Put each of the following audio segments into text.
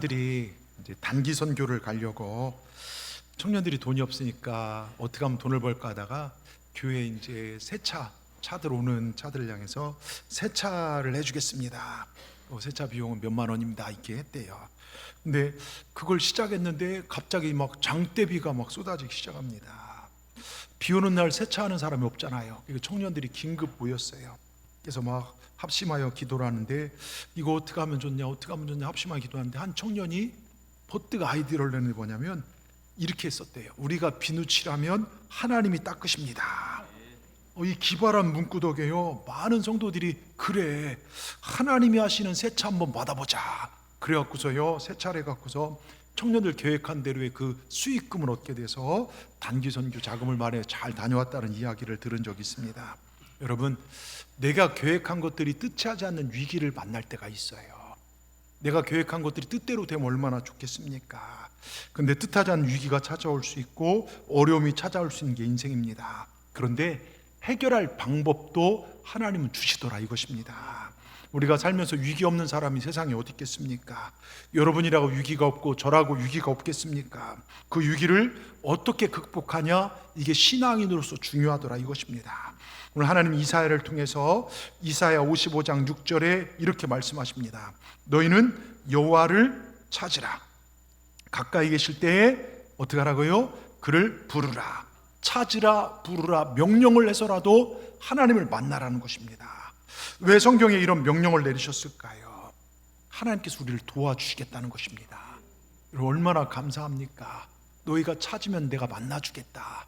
들이 이제 단기 선교를 가려고 청년들이 돈이 없으니까 어떻게 하면 돈을 벌까 하다가 교회에 이제 차들 오는 차들을 향해서 세차를 해주겠습니다. 세차 비용은 몇만 원입니다. 이렇게 했대요. 근데 그걸 시작했는데 갑자기 막 장대비가 막 쏟아지기 시작합니다. 비 오는 날 세차하는 사람이 없잖아요. 청년들이 긴급 모였어요. 그래서 막 합심하여 기도를 하는데 이거 어떻게 하면 좋냐 합심하여 기도하는데 한 청년이 버뜩 아이디어를 내는 게 뭐냐면 이렇게 했었대요. 우리가 비누칠하면 하나님이 닦으십니다. 이 기발한 문구덕에요, 많은 성도들이 그래 하나님이 하시는 세차 한번 받아보자 그래갖고서요 세차를 해갖고서 청년들 계획한 대로의 그 수익금을 얻게 돼서 단기 선교 자금을 마련해 잘 다녀왔다는 이야기를 들은 적이 있습니다. 여러분, 내가 계획한 것들이 뜻하지 않는 위기를 만날 때가 있어요. 내가 계획한 것들이 뜻대로 되면 얼마나 좋겠습니까? 근데 뜻하지 않은 위기가 찾아올 수 있고 어려움이 찾아올 수 있는 게 인생입니다. 그런데 해결할 방법도 하나님은 주시더라 이것입니다. 우리가 살면서 위기 없는 사람이 세상에 어디 있겠습니까? 여러분이라고 위기가 없고 저라고 위기가 없겠습니까? 그 위기를 어떻게 극복하냐, 이게 신앙인으로서 중요하더라 이것입니다. 오늘 하나님 이사야를 통해서 이사야 55장 6절에 이렇게 말씀하십니다. 너희는 여호와를 찾으라. 가까이 계실 때에 어떻게 하라고요? 그를 부르라. 찾으라, 부르라, 명령을 해서라도 하나님을 만나라는 것입니다. 왜 성경에 이런 명령을 내리셨을까요? 하나님께서 우리를 도와주시겠다는 것입니다. 얼마나 감사합니까? 너희가 찾으면 내가 만나주겠다.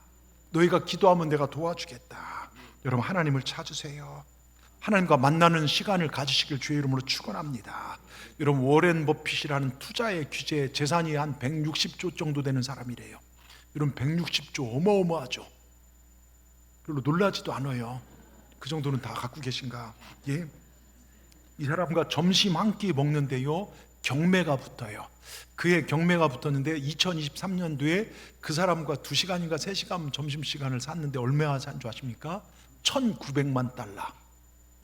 너희가 기도하면 내가 도와주겠다. 여러분, 하나님을 찾으세요. 하나님과 만나는 시간을 가지시길 주의 이름으로 축원합니다. 여러분, 워렌 버핏이라는 투자의 규제 재산이 한 160조 정도 되는 사람이래요. 여러분, 160조 어마어마하죠. 별로 놀라지도 않아요. 그 정도는 다 갖고 계신가? 예? 이 사람과 점심 한 끼 먹는데요 경매가 붙어요. 그의 경매가 붙었는데 2023년도에 그 사람과 2시간인가 3시간 점심시간을 샀는데 얼마나 산 줄 아십니까? 1900만 달러,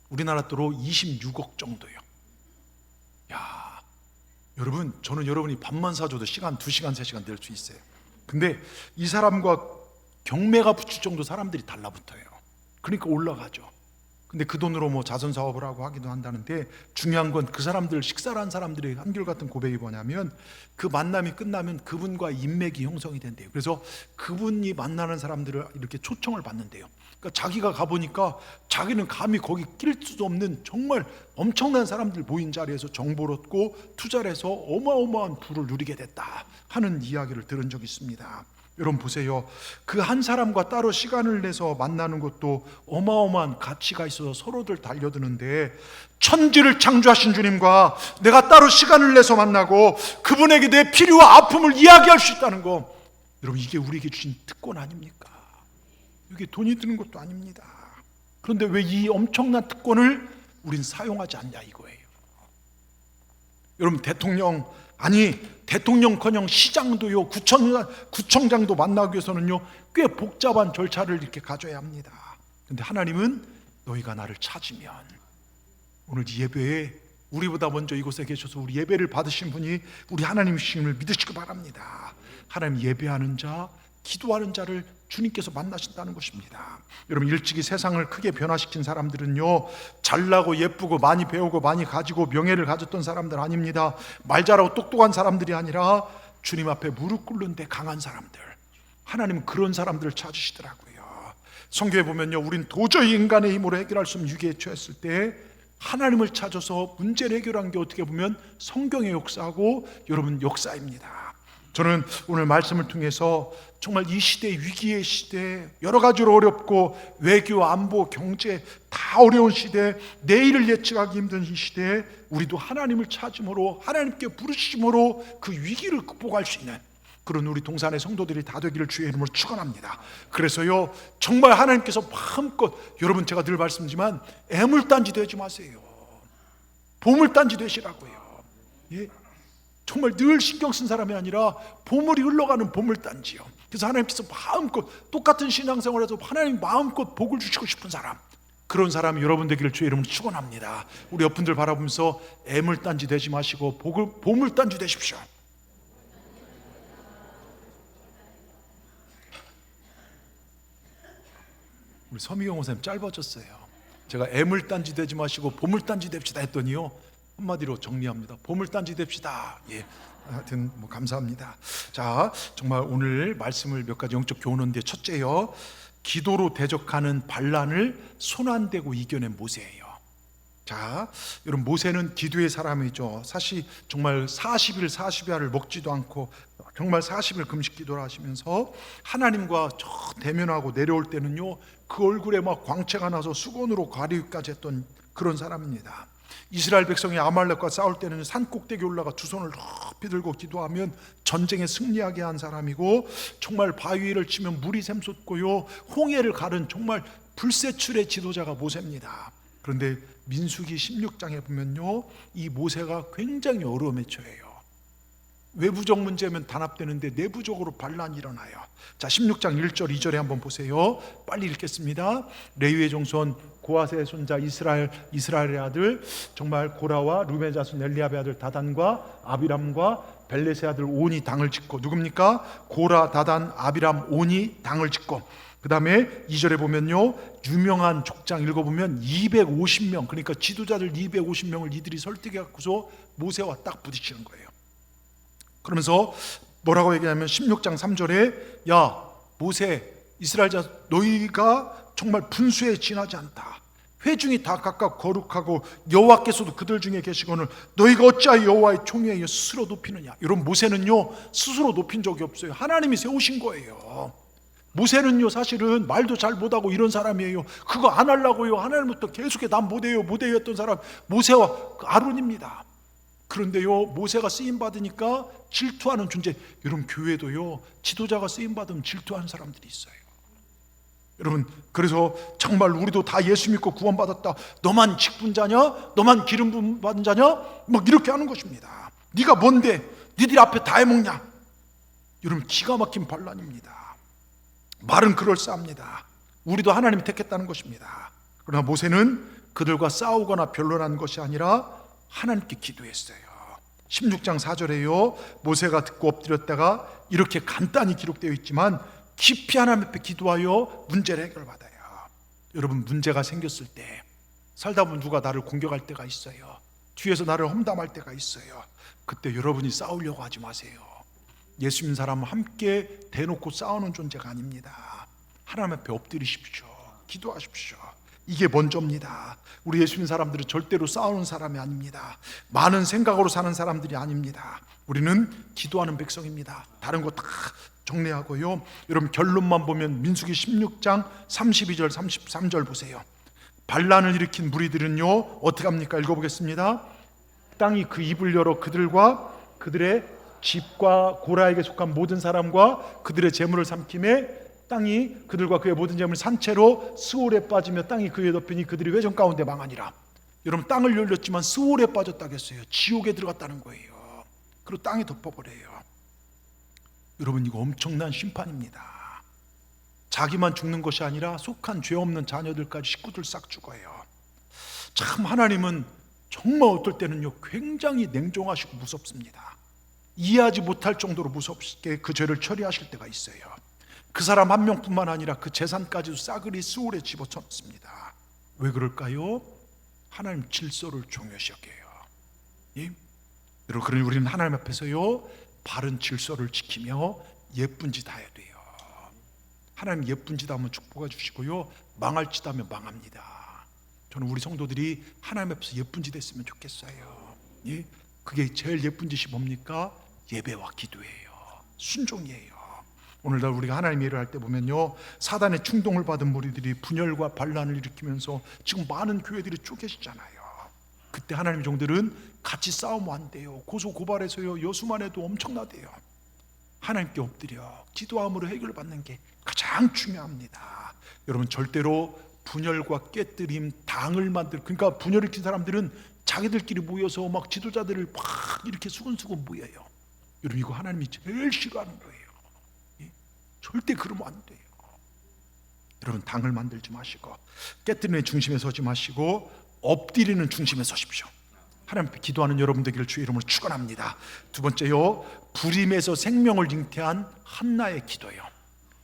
우리나라 돈으로 26억 정도요. 야, 여러분, 저는 여러분이 밥만 사줘도 시간 2시간 3시간 낼 수 있어요. 근데 이 사람과 경매가 붙을 정도 사람들이 달라붙어요. 그러니까 올라가죠. 근데 그 돈으로 뭐 자선 사업을 하고 하기도 한다는데, 중요한 건 그 사람들, 식사를 한 사람들의 한결같은 고백이 뭐냐면 그 만남이 끝나면 그분과 인맥이 형성이 된대요. 그래서 그분이 만나는 사람들을 이렇게 초청을 받는데요. 그러니까 자기가 가보니까 자기는 감히 거기 낄 수도 없는 정말 엄청난 사람들 모인 자리에서 정보를 얻고 투자를 해서 어마어마한 부를 누리게 됐다 하는 이야기를 들은 적이 있습니다. 여러분 보세요. 그 한 사람과 따로 시간을 내서 만나는 것도 어마어마한 가치가 있어서 서로들 달려드는데, 천지를 창조하신 주님과 내가 따로 시간을 내서 만나고 그분에게 내 필요와 아픔을 이야기할 수 있다는 거, 여러분, 이게 우리에게 주신 특권 아닙니까? 이게 돈이 드는 것도 아닙니다. 그런데 왜 이 엄청난 특권을 우린 사용하지 않냐 이거예요. 여러분, 대통령커녕 시장도요, 구청장도 만나기 위해서는요 꽤 복잡한 절차를 이렇게 가져야 합니다. 그런데 하나님은 너희가 나를 찾으면, 오늘 예배에 우리보다 먼저 이곳에 계셔서 우리 예배를 받으신 분이 우리 하나님이심을 믿으시기 바랍니다. 하나님 예배하는 자, 기도하는 자를 주님께서 만나신다는 것입니다. 여러분, 일찍이 세상을 크게 변화시킨 사람들은요 잘나고 예쁘고 많이 배우고 많이 가지고 명예를 가졌던 사람들 아닙니다. 말 잘하고 똑똑한 사람들이 아니라 주님 앞에 무릎 꿇는 데 강한 사람들, 하나님은 그런 사람들을 찾으시더라고요. 성경에 보면요, 우린 도저히 인간의 힘으로 해결할 수 없는 위기에 처했을 때 하나님을 찾아서 문제를 해결한 게 어떻게 보면 성경의 역사하고 여러분 역사입니다. 저는 오늘 말씀을 통해서 정말 이 시대, 위기의 시대, 여러 가지로 어렵고 외교, 안보, 경제 다 어려운 시대, 내일을 예측하기 힘든 이 시대에 우리도 하나님을 찾음으로, 하나님께 부르심으로 그 위기를 극복할 수 있는 그런 우리 동산의 성도들이 다 되기를 주의 이름으로 축원합니다. 그래서요 정말 하나님께서 마음껏, 여러분 제가 늘 말씀드리지만 애물단지 되지 마세요. 보물단지 되시라고요. 예? 정말 늘 신경 쓴 사람이 아니라 보물이 흘러가는 보물단지요. 그래서 하나님께서 마음껏 똑같은 신앙생활에서 하나님 마음껏 복을 주시고 싶은 사람, 그런 사람이 여러분 되기를 주의 이름으로 축원합니다. 우리 옆분들 바라보면서 애물단지 되지 마시고 보물단지 되십시오. 우리 서미경 목사님 짧아졌어요. 제가 애물단지 되지 마시고 보물단지 됩시다 했더니요, 한마디로 정리합니다. 보물단지 됩시다. 예, 하여튼 뭐 감사합니다. 자, 정말 오늘 말씀을 몇 가지 영적 교훈인데, 첫째요, 기도로 대적하는 반란을 손 안 대고 이겨낸 모세예요. 자, 여러분, 모세는 기도의 사람이죠. 사실 정말 40일 40야를 먹지도 않고 정말 40일 금식 기도를 하시면서 하나님과 저 대면하고 내려올 때는요, 그 얼굴에 막 광채가 나서 수건으로 가리기까지 했던 그런 사람입니다. 이스라엘 백성이 아말렉과 싸울 때는 산 꼭대기 올라가 두 손을 높이 들고 기도하면 전쟁에 승리하게 한 사람이고, 정말 바위를 치면 물이 샘솟고요, 홍해를 가른 정말 불세출의 지도자가 모세입니다. 그런데 민수기 16장에 보면요, 이 모세가 굉장히 어려움에 처해요. 외부적 문제면 단합되는데 내부적으로 반란이 일어나요. 자, 16장 1절 2절에 한번 보세요. 빨리 읽겠습니다. 레위의 종손 고핫의 손자 이스라엘의 아들, 정말 고라와 루벤 자손 엘리압의 아들 다단과 아비람과 벨렛의 아들 온이 당을 짓고, 누굽니까? 고라, 다단, 아비람, 온이 당을 짓고, 그 다음에 2절에 보면요, 유명한 족장 읽어보면 250명, 그러니까 지도자들 250명을 이들이 설득해 갖고서 모세와 딱 부딪히는 거예요. 그러면서 뭐라고 얘기하면 16장 3절에 야 모세, 이스라엘 자 너희가 정말 분수에 지나지 않다. 회중이 다 각각 거룩하고 여호와께서도 그들 중에 계시거늘 너희가 어찌하여 여호와의 총회에 스스로 높이느냐. 여러분, 모세는요 스스로 높인 적이 없어요. 하나님이 세우신 거예요. 모세는요 사실은 말도 잘 못하고 이런 사람이에요. 그거 안 하려고요 하나님부터 계속해 난 못해요 했던 사람 모세와 아론입니다. 그런데요 모세가 쓰임받으니까 질투하는 존재. 여러분, 교회도요 지도자가 쓰임받으면 질투하는 사람들이 있어요. 여러분, 그래서 정말 우리도 다 예수 믿고 구원받았다, 너만 직분자냐, 너만 기름 부음 받은 자냐, 막 이렇게 하는 것입니다. 네가 뭔데 니들 앞에 다 해먹냐. 여러분, 기가 막힌 반란입니다. 말은 그럴싸합니다. 우리도 하나님이 택했다는 것입니다. 그러나 모세는 그들과 싸우거나 변론한 것이 아니라 하나님께 기도했어요. 16장 4절에요 모세가 듣고 엎드렸다가 이렇게 간단히 기록되어 있지만 깊이 하나님 앞에 기도하여 문제를 해결받아요. 여러분, 문제가 생겼을 때 살다 보면 누가 나를 공격할 때가 있어요. 뒤에서 나를 험담할 때가 있어요. 그때 여러분이 싸우려고 하지 마세요. 예수 믿는 사람은 함께 대놓고 싸우는 존재가 아닙니다. 하나님 앞에 엎드리십시오. 기도하십시오. 이게 먼저입니다. 우리 예수 믿는 사람들은 절대로 싸우는 사람이 아닙니다. 많은 생각으로 사는 사람들이 아닙니다. 우리는 기도하는 백성입니다. 다른 거 다 정리하고요. 여러분, 결론만 보면 민수기 16장 32절 33절 보세요. 반란을 일으킨 무리들은요 어떻게 합니까? 읽어보겠습니다. 땅이 그 입을 열어 그들과 그들의 집과 고라에게 속한 모든 사람과 그들의 재물을 삼킴에 땅이 그들과 그의 모든 재물을 산채로 스올에 빠지며 땅이 그에 덮이니 그들이 회전 가운데 망하니라. 여러분, 땅을 열렸지만 스올에 빠졌다고 했어요. 지옥에 들어갔다는 거예요. 그리고 땅이 덮어버려요. 여러분, 이거 엄청난 심판입니다. 자기만 죽는 것이 아니라 속한 죄 없는 자녀들까지 식구들 싹 죽어요. 참, 하나님은 정말 어떨 때는요 굉장히 냉정하시고 무섭습니다. 이해하지 못할 정도로 무섭게 그 죄를 처리하실 때가 있어요. 그 사람 한 명뿐만 아니라 그 재산까지도 싸그리 스올에 집어넣습니다. 왜 그럴까요? 하나님 질서를 중요시 여겨요. 예? 여러분, 그러니 우리는 하나님 앞에서요 바른 질서를 지키며 예쁜 짓 해야 돼요. 하나님 예쁜 짓 하면 축복해 주시고요, 망할 짓 하면 망합니다. 저는 우리 성도들이 하나님 앞에서 예쁜 짓 했으면 좋겠어요. 예? 그게 제일 예쁜 짓이 뭡니까? 예배와 기도예요. 순종이에요. 오늘날 우리가 하나님 일을 할 때 보면요 사단의 충동을 받은 무리들이 분열과 반란을 일으키면서 지금 많은 교회들이 쪼개지잖아요. 그때 하나님의 종들은 같이 싸우면 안 돼요. 고소 고발해서요 여수만 해도 엄청나대요. 하나님께 엎드려 기도함으로 해결받는 게 가장 중요합니다. 여러분, 절대로 분열과 깨뜨림, 당을 만들, 그러니까 분열을 일으킨 사람들은 자기들끼리 모여서 막 지도자들을 막 이렇게 수근수근 모여요. 여러분, 이거 하나님이 제일 싫어하는 거예요. 절대 그러면 안 돼요. 여러분, 당을 만들지 마시고 깨뜨리는 중심에 서지 마시고 엎드리는 중심에 서십시오. 하나님 앞에 기도하는 여러분 되기를 주의 이름으로 축원합니다. 두 번째요, 불임에서 생명을 잉태한 한나의 기도예요.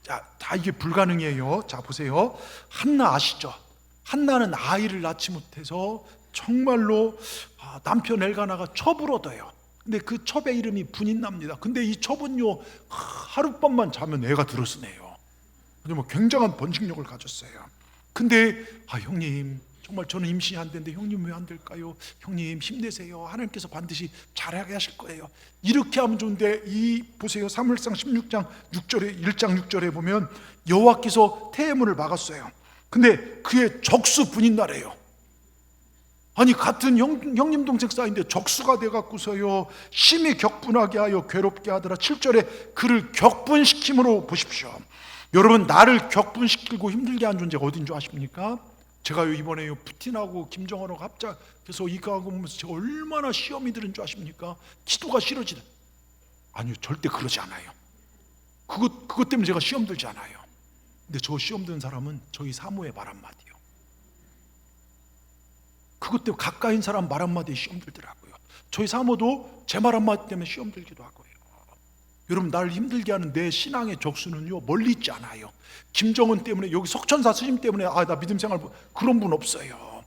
자, 다 이게 불가능해요. 자, 보세요. 한나 아시죠? 한나는 아이를 낳지 못해서 정말로 남편 엘가나가 첩을 얻어요. 근데 그 첩의 이름이 분인납니다. 근데 이 첩은요, 하룻밤만 자면 애가 들어서네요. 굉장한 번식력을 가졌어요. 근데 형님, 정말 저는 임신이 안 되는데 형님 왜 안 될까요? 형님 힘내세요. 하나님께서 반드시 잘하게 하실 거예요. 이렇게 하면 좋은데, 보세요. 사무엘상 16장 6절에 1장 6절에 보면 여호와께서 태의 문을 막았어요. 근데 그의 적수 분인나래요. 아니, 같은 형님 동생 사이인데 적수가 돼갖고서요 심히 격분하게 하여 괴롭게 하더라. 7절에 그를 격분시킴으로 보십시오. 여러분, 나를 격분시키고 힘들게 한 존재가 어딘 줄 아십니까? 제가요 이번에요 푸틴하고 김정은하고 합작해서 이거하고 보면서 제가 얼마나 시험이 들은 줄 아십니까? 기도가 싫어지다. 아니요, 절대 그러지 않아요. 그것 때문에 제가 시험 들지 않아요. 근데 저 시험 든 사람은 저희 사모의 말 한마디요. 그것 때문에 가까이 있는 사람 말 한마디에 시험 들더라고요. 저희 사모도 제 말 한마디 때문에 시험 들기도 하고요. 여러분, 나를 힘들게 하는 내 신앙의 적수는요 멀리 있지 않아요. 김정은 때문에, 여기 석천사 스님 때문에 나 믿음 생활, 그런 분 없어요.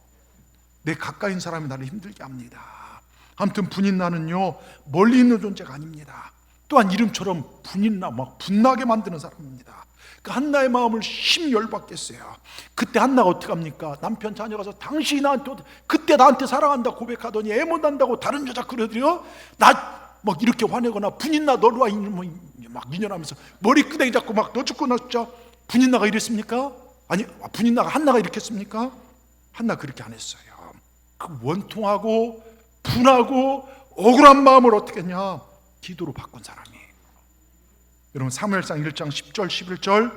내 가까이 있는 사람이 나를 힘들게 합니다. 아무튼 분인나는요 멀리 있는 존재가 아닙니다. 또한 이름처럼 분인나, 막 분나게 만드는 사람입니다. 그 한나의 마음을 심히 열받게 했어요. 그때 한나가 어떻게 합니까? 남편 자녀 가서 당신이 나한테, 그때 나한테 사랑한다 고백하더니 애 못 난다고 다른 여자 끌어들여? 나 막 이렇게 화내거나, 분인나 너로 와, 막 민연하면서 머리끄댕이 잡고 막 너 죽고 나 죽자. 분인나가 이랬습니까? 아니, 분인나가 한나가 이렇게 했습니까? 한나 그렇게 안 했어요. 그 원통하고 분하고 억울한 마음을 어떻게 했냐? 기도로 바꾼 사람이에요. 여러분, 사무엘상 1장 10절 11절,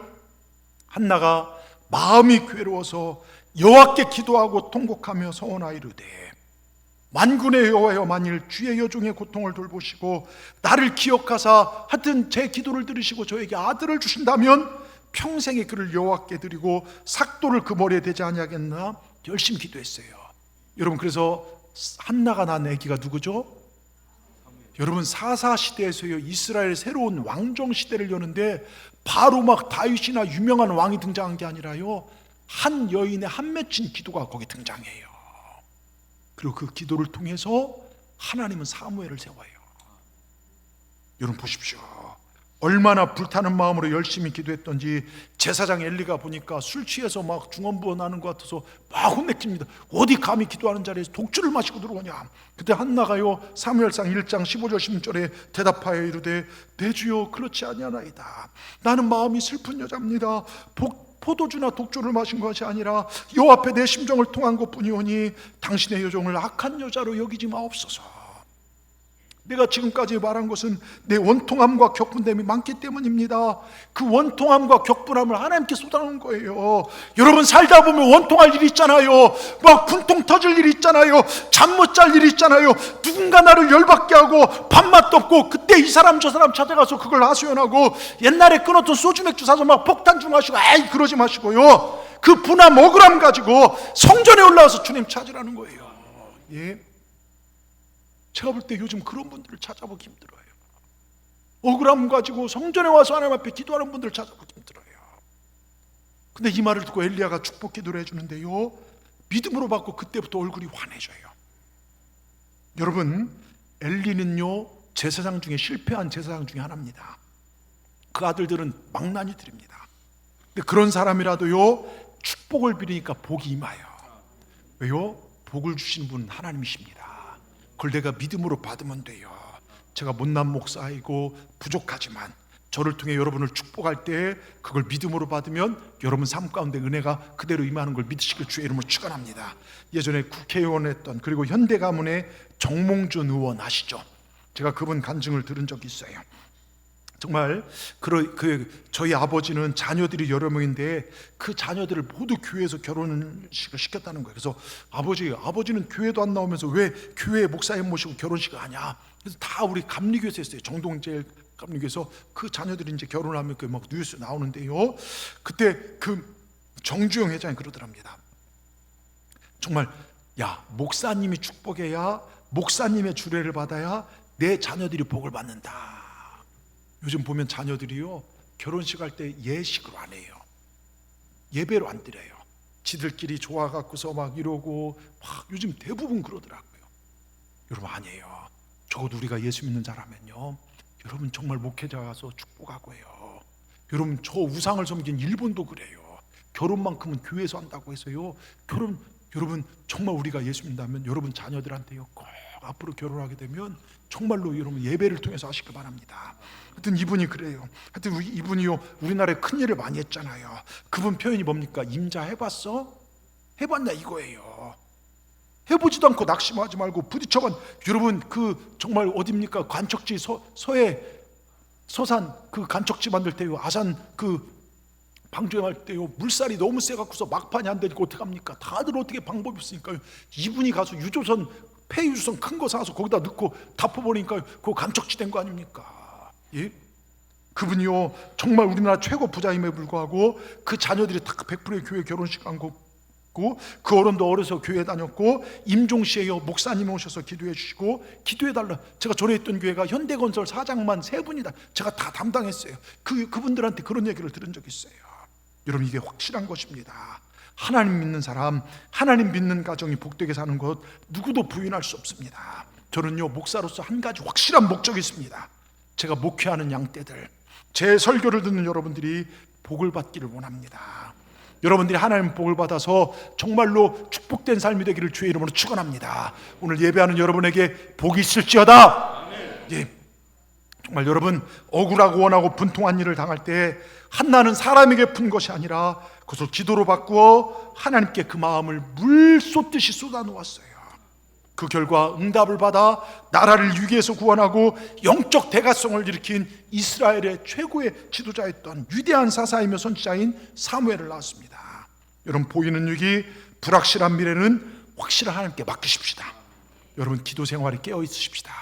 한나가 마음이 괴로워서 여호와께 기도하고 통곡하며 서원하이르되, 만군의 여호와여, 만일 주의 여종의 고통을 돌보시고 나를 기억하사 하여튼 제 기도를 들으시고 저에게 아들을 주신다면 평생에 그를 여호와께 드리고 삭도를 그 머리에 대지 아니하겠나? 열심히 기도했어요. 여러분, 그래서 한나가 낳은 아기가 누구죠? 여러분, 사사 시대에서요 이스라엘 새로운 왕정 시대를 여는데, 바로 막 다윗이나 유명한 왕이 등장한 게 아니라요 한 여인의 한 맺힌 기도가 거기 등장해요. 그리고 그 기도를 통해서 하나님은 사무엘을 세워요. 여러분 보십시오. 얼마나 불타는 마음으로 열심히 기도했던지. 제사장 엘리가 보니까 술 취해서 막 중언부언 하는 것 같아서 막 혼내킵니다. 어디 감히 기도하는 자리에서 독주를 마시고 들어오냐. 그때 한나가요 사무엘상 1장 15절 16절에 대답하여 이르되, 내 주여 그렇지 아니하나이다. 나는 마음이 슬픈 여자입니다. 포도주나 독주를 마신 것이 아니라 여호와 앞에 내 심정을 통한 것뿐이오니 당신의 여종을 악한 여자로 여기지 마옵소서. 내가 지금까지 말한 것은 내 원통함과 격분됨이 많기 때문입니다. 그 원통함과 격분함을 하나님께 쏟아놓은 거예요. 여러분, 살다 보면 원통할 일이 있잖아요. 막 분통 터질 일이 있잖아요. 잠 못 잘 일이 있잖아요. 누군가 나를 열받게 하고 밥맛도 없고, 그때 이 사람 저 사람 찾아가서 그걸 하소연하고, 옛날에 끊었던 소주 맥주 사서 막 폭탄주 마시고, 에이 그러지 마시고요, 그 분함 억울함 가지고 성전에 올라와서 주님 찾으라는 거예요. 예. 제가 볼 때 요즘 그런 분들을 찾아보기 힘들어요. 억울함 가지고 성전에 와서 하나님 앞에 기도하는 분들을 찾아보기 힘들어요. 근데 이 말을 듣고 엘리야가 축복 기도를 해주는데요, 믿음으로 받고 그때부터 얼굴이 환해져요. 여러분, 엘리는요 제사장 중에 실패한 제사장 중에 하나입니다. 그 아들들은 망나니들입니다. 근데 그런 사람이라도요 축복을 빌으니까 복이 임하여. 왜요? 복을 주신 분은 하나님이십니다. 그걸 내가 믿음으로 받으면 돼요. 제가 못난 목사이고 부족하지만 저를 통해 여러분을 축복할 때 그걸 믿음으로 받으면 여러분 삶 가운데 은혜가 그대로 임하는 걸 믿으시길 주의 이름으로 축원합니다. 예전에 국회의원 했던, 그리고 현대가문의 정몽준 의원 아시죠? 제가 그분 간증을 들은 적이 있어요. 정말 저희 아버지는 자녀들이 여러 명인데 그 자녀들을 모두 교회에서 결혼식을 시켰다는 거예요. 그래서 아버지는 교회도 안 나오면서 왜 교회 목사님 모시고 결혼식을 하냐. 그래서 다 우리 감리교에서 했어요. 정동재 감리교에서 그 자녀들이 이제 결혼하면 그 막 뉴스 나오는데요. 그때 그 정주영 회장이 그러더랍니다. 정말 야, 목사님이 축복해야, 목사님의 주례를 받아야 내 자녀들이 복을 받는다. 요즘 보면 자녀들이요, 결혼식 할 때 예식으로 안 해요. 예배로 안 드려요. 지들끼리 좋아갖고서 막 이러고 막 요즘 대부분 그러더라고요. 여러분 아니에요. 적어도 우리가 예수 믿는 자라면요, 여러분 정말 목회자 가서 축복하고 해요. 여러분 저 우상을 섬긴 일본도 그래요. 결혼만큼은 교회에서 한다고 해서요, 여러분 정말 우리가 예수 믿는다면 여러분 자녀들한테요, 꼭 앞으로 결혼하게 되면 정말로 여러분 예배를 통해서 하시길 바랍니다. 하여튼 이분이 그래요. 하여튼 이분이요, 우리나라에 큰 일을 많이 했잖아요. 그분 표현이 뭡니까? 임자 해봤어? 해봤냐 이거예요. 해보지도 않고 낙심하지 말고 부딪혀간. 여러분 그 정말 어딥니까? 간척지 서산 그 간척지 만들 때요, 아산 그 방조할 때요, 물살이 너무 세갖고서 막판이 안 되니까 어떡합니까? 다들 어떻게 방법이 없으니까요, 이분이 가서 유조선, 폐유조선 큰 거 사서 거기다 넣고 덮어버리니까 그 간척지 된 거 아닙니까? 예? 그분이요 정말 우리나라 최고 부자임에 불구하고 그 자녀들이 다 100%의 교회 결혼식 한 거고, 그 어른도 어려서 교회 다녔고, 임종시에요 목사님 오셔서 기도해 주시고 기도해 달라. 제가 전에 있던 교회가 현대건설 사장만 3분이다. 제가 다 담당했어요. 그분들한테 그런 얘기를 들은 적이 있어요. 여러분 이게 확실한 것입니다. 하나님 믿는 사람, 하나님 믿는 가정이 복되게 사는 것 누구도 부인할 수 없습니다. 저는요 목사로서 한 가지 확실한 목적이 있습니다. 제가 목회하는 양떼들, 제 설교를 듣는 여러분들이 복을 받기를 원합니다. 여러분들이 하나님 복을 받아서 정말로 축복된 삶이 되기를 주의 이름으로 축원합니다. 오늘 예배하는 여러분에게 복이 있을지어다. 예. 정말 여러분 억울하고 원하고 분통한 일을 당할 때 한나는 사람에게 푼 것이 아니라 그것을 기도로 바꾸어 하나님께 그 마음을 물 쏟듯이 쏟아놓았어요. 그 결과 응답을 받아 나라를 위기에서 구원하고 영적 대가성을 일으킨 이스라엘의 최고의 지도자였던 위대한 사사이며 선지자인 사무엘을 낳았습니다. 여러분 보이는 위기, 불확실한 미래는 확실한 하나님께 맡기십시다. 여러분 기도 생활에 깨어 있으십시다.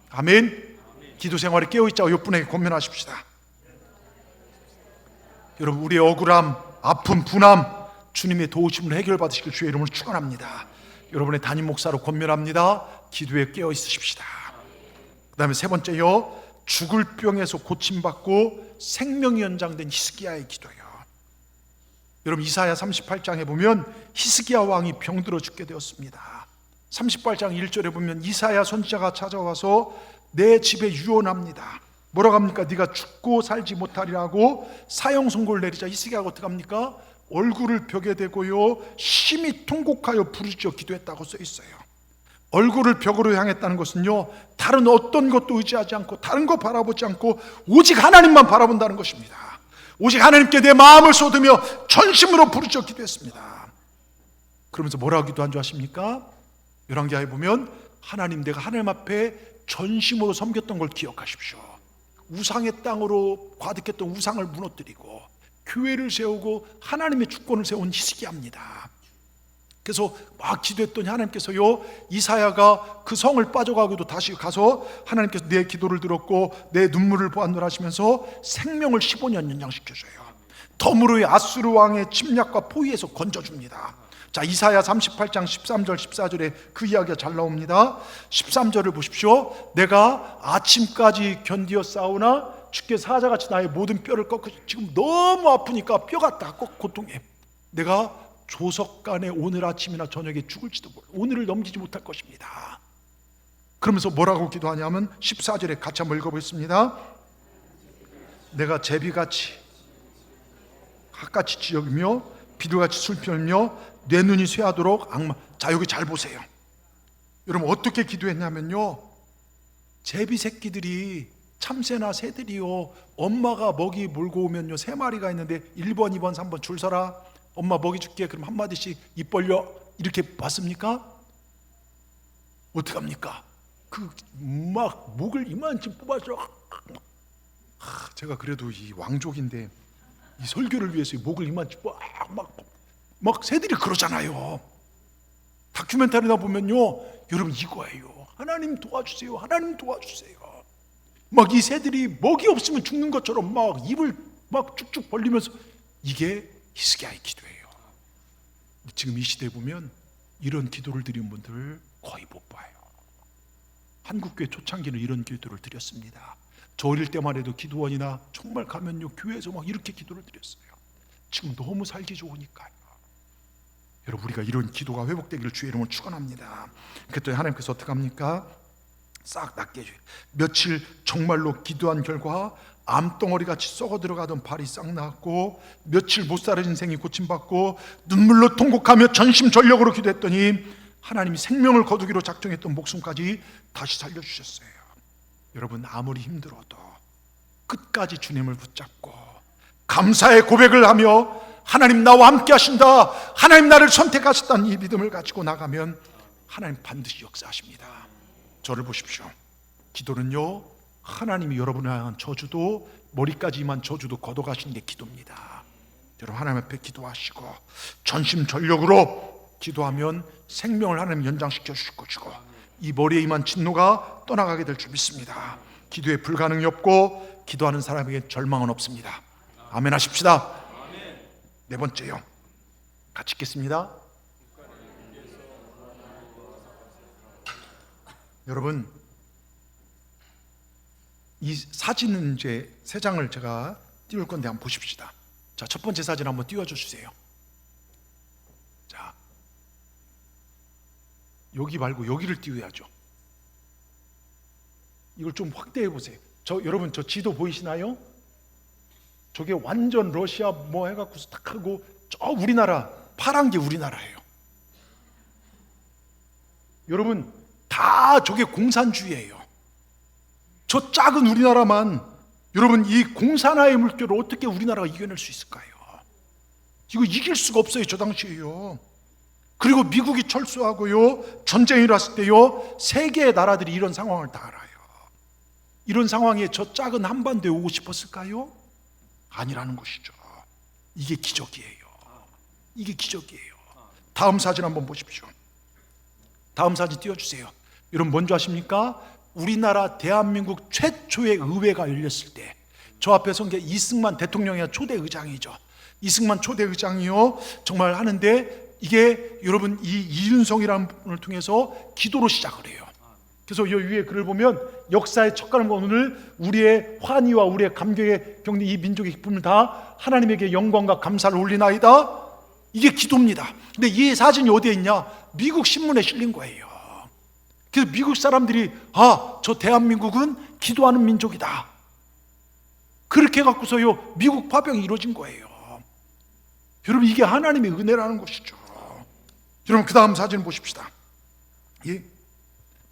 아멘. 기도 생활에 깨어 있자고 옆분에게 권면하십시다. 여러분 우리의 억울함, 아픔, 분함 주님의 도우심을 해결받으시길 주의 이름으로 축원합니다. 여러분의 담임 목사로 권면합니다. 기도에 깨어 있으십시다. 그 다음에 세 번째요, 죽을 병에서 고침받고 생명이 연장된 히스기야의 기도예요. 여러분 이사야 38장에 보면 히스기야 왕이 병들어 죽게 되었습니다. 38장 1절에 보면 이사야 선지자가 찾아와서 내 집에 유언합니다. 뭐라고 합니까? 네가 죽고 살지 못하리라고 사형 선고를 내리자 히스기야가 어떻게 합니까? 얼굴을 벽에 대고요 심히 통곡하여 부르짖어 기도했다고 써 있어요. 얼굴을 벽으로 향했다는 것은요 다른 어떤 것도 의지하지 않고 다른 거 바라보지 않고 오직 하나님만 바라본다는 것입니다. 오직 하나님께 내 마음을 쏟으며 전심으로 부르짖어 기도했습니다. 그러면서 뭐라고 기도한 줄 아십니까? 열왕기하에 보면 하나님, 내가 하나님 앞에 전심으로 섬겼던 걸 기억하십시오. 우상의 땅으로 과득했던 우상을 무너뜨리고 교회를 세우고 하나님의 주권을 세운 히스기야입니다. 그래서 막 기도했더니 하나님께서요 이사야가 그 성을 빠져가고도 다시 가서 하나님께서 내 기도를 들었고 내 눈물을 보았노라 하시면서 생명을 15년 연장시켜줘요. 덤으로의 아수르 왕의 침략과 포위에서 건져줍니다. 자, 이사야 38장 13절 14절에 그 이야기가 잘 나옵니다. 13절을 보십시오. 내가 아침까지 견디어 싸우나 주께 사자같이 나의 모든 뼈를 꺾고 지금 너무 아프니까 뼈가 다 고통해. 내가 조석간에 오늘 아침이나 저녁에 죽을지도 몰라. 오늘을 넘기지 못할 것입니다. 그러면서 뭐라고 기도하냐면 14절에 같이 한번 읽어보겠습니다. 내가 제비같이 핫같이 지역이며 비둘같이 술피며 내 눈이 쇠하도록 악마. 자, 여기 잘 보세요. 여러분 어떻게 기도했냐면요, 제비 새끼들이 참새나 새들이요 엄마가 먹이 몰고 오면요 3마리가 있는데 1번 2번 3번 줄 서라, 엄마 먹이 줄게. 그럼 한마디씩 입 벌려 이렇게 봤습니까? 어떡합니까? 그 막 목을 이만큼 뽑아서 제가 그래도 이 왕족인데 이 설교를 위해서 목을 이만큼 막 새들이 그러잖아요. 다큐멘터리나 보면요 여러분 이거예요. 하나님 도와주세요, 하나님 도와주세요. 막 이 새들이 먹이 없으면 죽는 것처럼 막 입을 막 쭉쭉 벌리면서, 이게 히스기야의 기도예요. 지금 이 시대에 보면 이런 기도를 드린 분들 거의 못 봐요. 한국교회 초창기는 이런 기도를 드렸습니다. 저 어릴 때만 해도 기도원이나 정말 가면요 교회에서 막 이렇게 기도를 드렸어요. 지금 너무 살기 좋으니까요. 여러분, 우리가 이런 기도가 회복되기를 주의 이름으로 축원합니다. 그때 하나님께서 어떻게 합니까? 싹 낫게 해줘요. 며칠 정말로 기도한 결과 암덩어리같이 썩어 들어가던 발이 싹 나았고, 며칠 못 살은 인생이 고침받고, 눈물로 통곡하며 전심전력으로 기도했더니 하나님이 생명을 거두기로 작정했던 목숨까지 다시 살려주셨어요. 여러분, 아무리 힘들어도 끝까지 주님을 붙잡고 감사의 고백을 하며 하나님 나와 함께 하신다, 하나님 나를 선택하셨다는 이 믿음을 가지고 나가면 하나님 반드시 역사하십니다. 저를 보십시오. 기도는요, 하나님이 여러분을 향한 저주도, 머리까지만 저주도 걷어가시는 게 기도입니다. 여러분, 하나님 앞에 기도하시고 전심전력으로 기도하면 생명을 하나님 연장시켜 주실 것이고, 이 머리에 임한 진노가 떠나가게 될 줄 믿습니다. 기도에 불가능이 없고 기도하는 사람에게 절망은 없습니다. 아멘 하십시다. 네 번째요, 같이 읽겠습니다. 여러분, 이 사진은 이제 세 장을 제가 띄울 건데 한번 보십시다. 자, 첫 번째 사진 한번 띄워줘 주세요. 자, 여기 말고 여기를 띄워야죠. 이걸 좀 확대해 보세요. 여러분, 저 지도 보이시나요? 저게 완전 러시아 뭐 해갖고 딱 하고, 저 우리나라 파란 게 우리나라예요. 여러분, 다 저게 공산주의예요. 저 작은 우리나라만, 여러분, 이 공산화의 물결을 어떻게 우리나라가 이겨낼 수 있을까요? 이거 이길 수가 없어요. 저 당시에요. 그리고 미국이 철수하고요, 전쟁이 일어났을 때요, 세계의 나라들이 이런 상황을 다 알아요. 이런 상황에 저 작은 한반도에 오고 싶었을까요? 아니라는 것이죠. 이게 기적이에요. 이게 기적이에요. 다음 사진 한번 보십시오. 다음 사진 띄워주세요. 여러분, 뭔지 아십니까? 우리나라 대한민국 최초의 의회가 열렸을 때, 저 앞에 선 게 이승만 대통령이 초대 의장이죠. 이승만 초대 의장이요, 정말 하는데, 이게 여러분, 이 이윤성이라는 분을 통해서 기도로 시작을 해요. 그래서 이 위에 글을 보면, 역사의 첫걸음 오늘 우리의 환희와 우리의 감격의 경리, 이 민족의 기쁨을 다 하나님에게 영광과 감사를 올리나이다. 이게 기도입니다. 근데 이 사진이 어디에 있냐? 미국 신문에 실린 거예요. 그래서 미국 사람들이, 저 대한민국은 기도하는 민족이다, 그렇게 갖고서요 미국 파병이 이루어진 거예요. 여러분, 이게 하나님의 은혜라는 것이죠. 여러분, 그 다음 사진 보십시다. 예?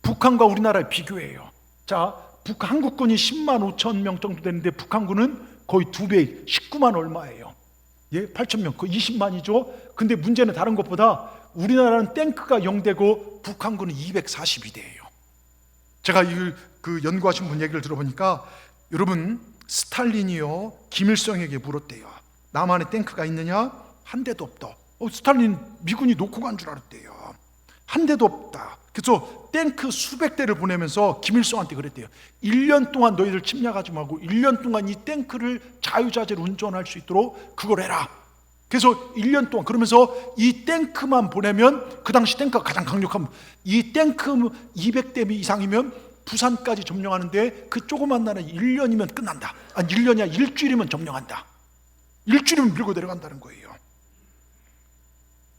북한과 우리나라의 비교예요. 자, 한국군이 10만 5천 명 정도 되는데 북한군은 거의 2배, 19만 얼마예요. 예? 8천 명, 거의 20만이죠. 근데 문제는 다른 것보다 우리나라는 탱크가 0대고 북한군은 242대예요. 제가 그 연구하신 분 얘기를 들어보니까, 여러분, 스탈린이요 김일성에게 물었대요. 남한에 탱크가 있느냐? 한 대도 없다. 스탈린 미군이 놓고 간 줄 알았대요. 한 대도 없다. 그래서 탱크 수백 대를 보내면서 김일성한테 그랬대요. 1년 동안 너희들 침략하지 말고 1년 동안 이 탱크를 자유자재로 운전할 수 있도록 그걸 해라. 그래서 1년 동안, 그러면서 이 탱크만 보내면, 그 당시 탱크가 가장 강력한, 이 탱크 200대 이상이면 부산까지 점령하는데, 그 조그만 나라는 1년이면 끝난다. 아니, 1년이야, 일주일이면 점령한다. 일주일이면 밀고 내려간다는 거예요.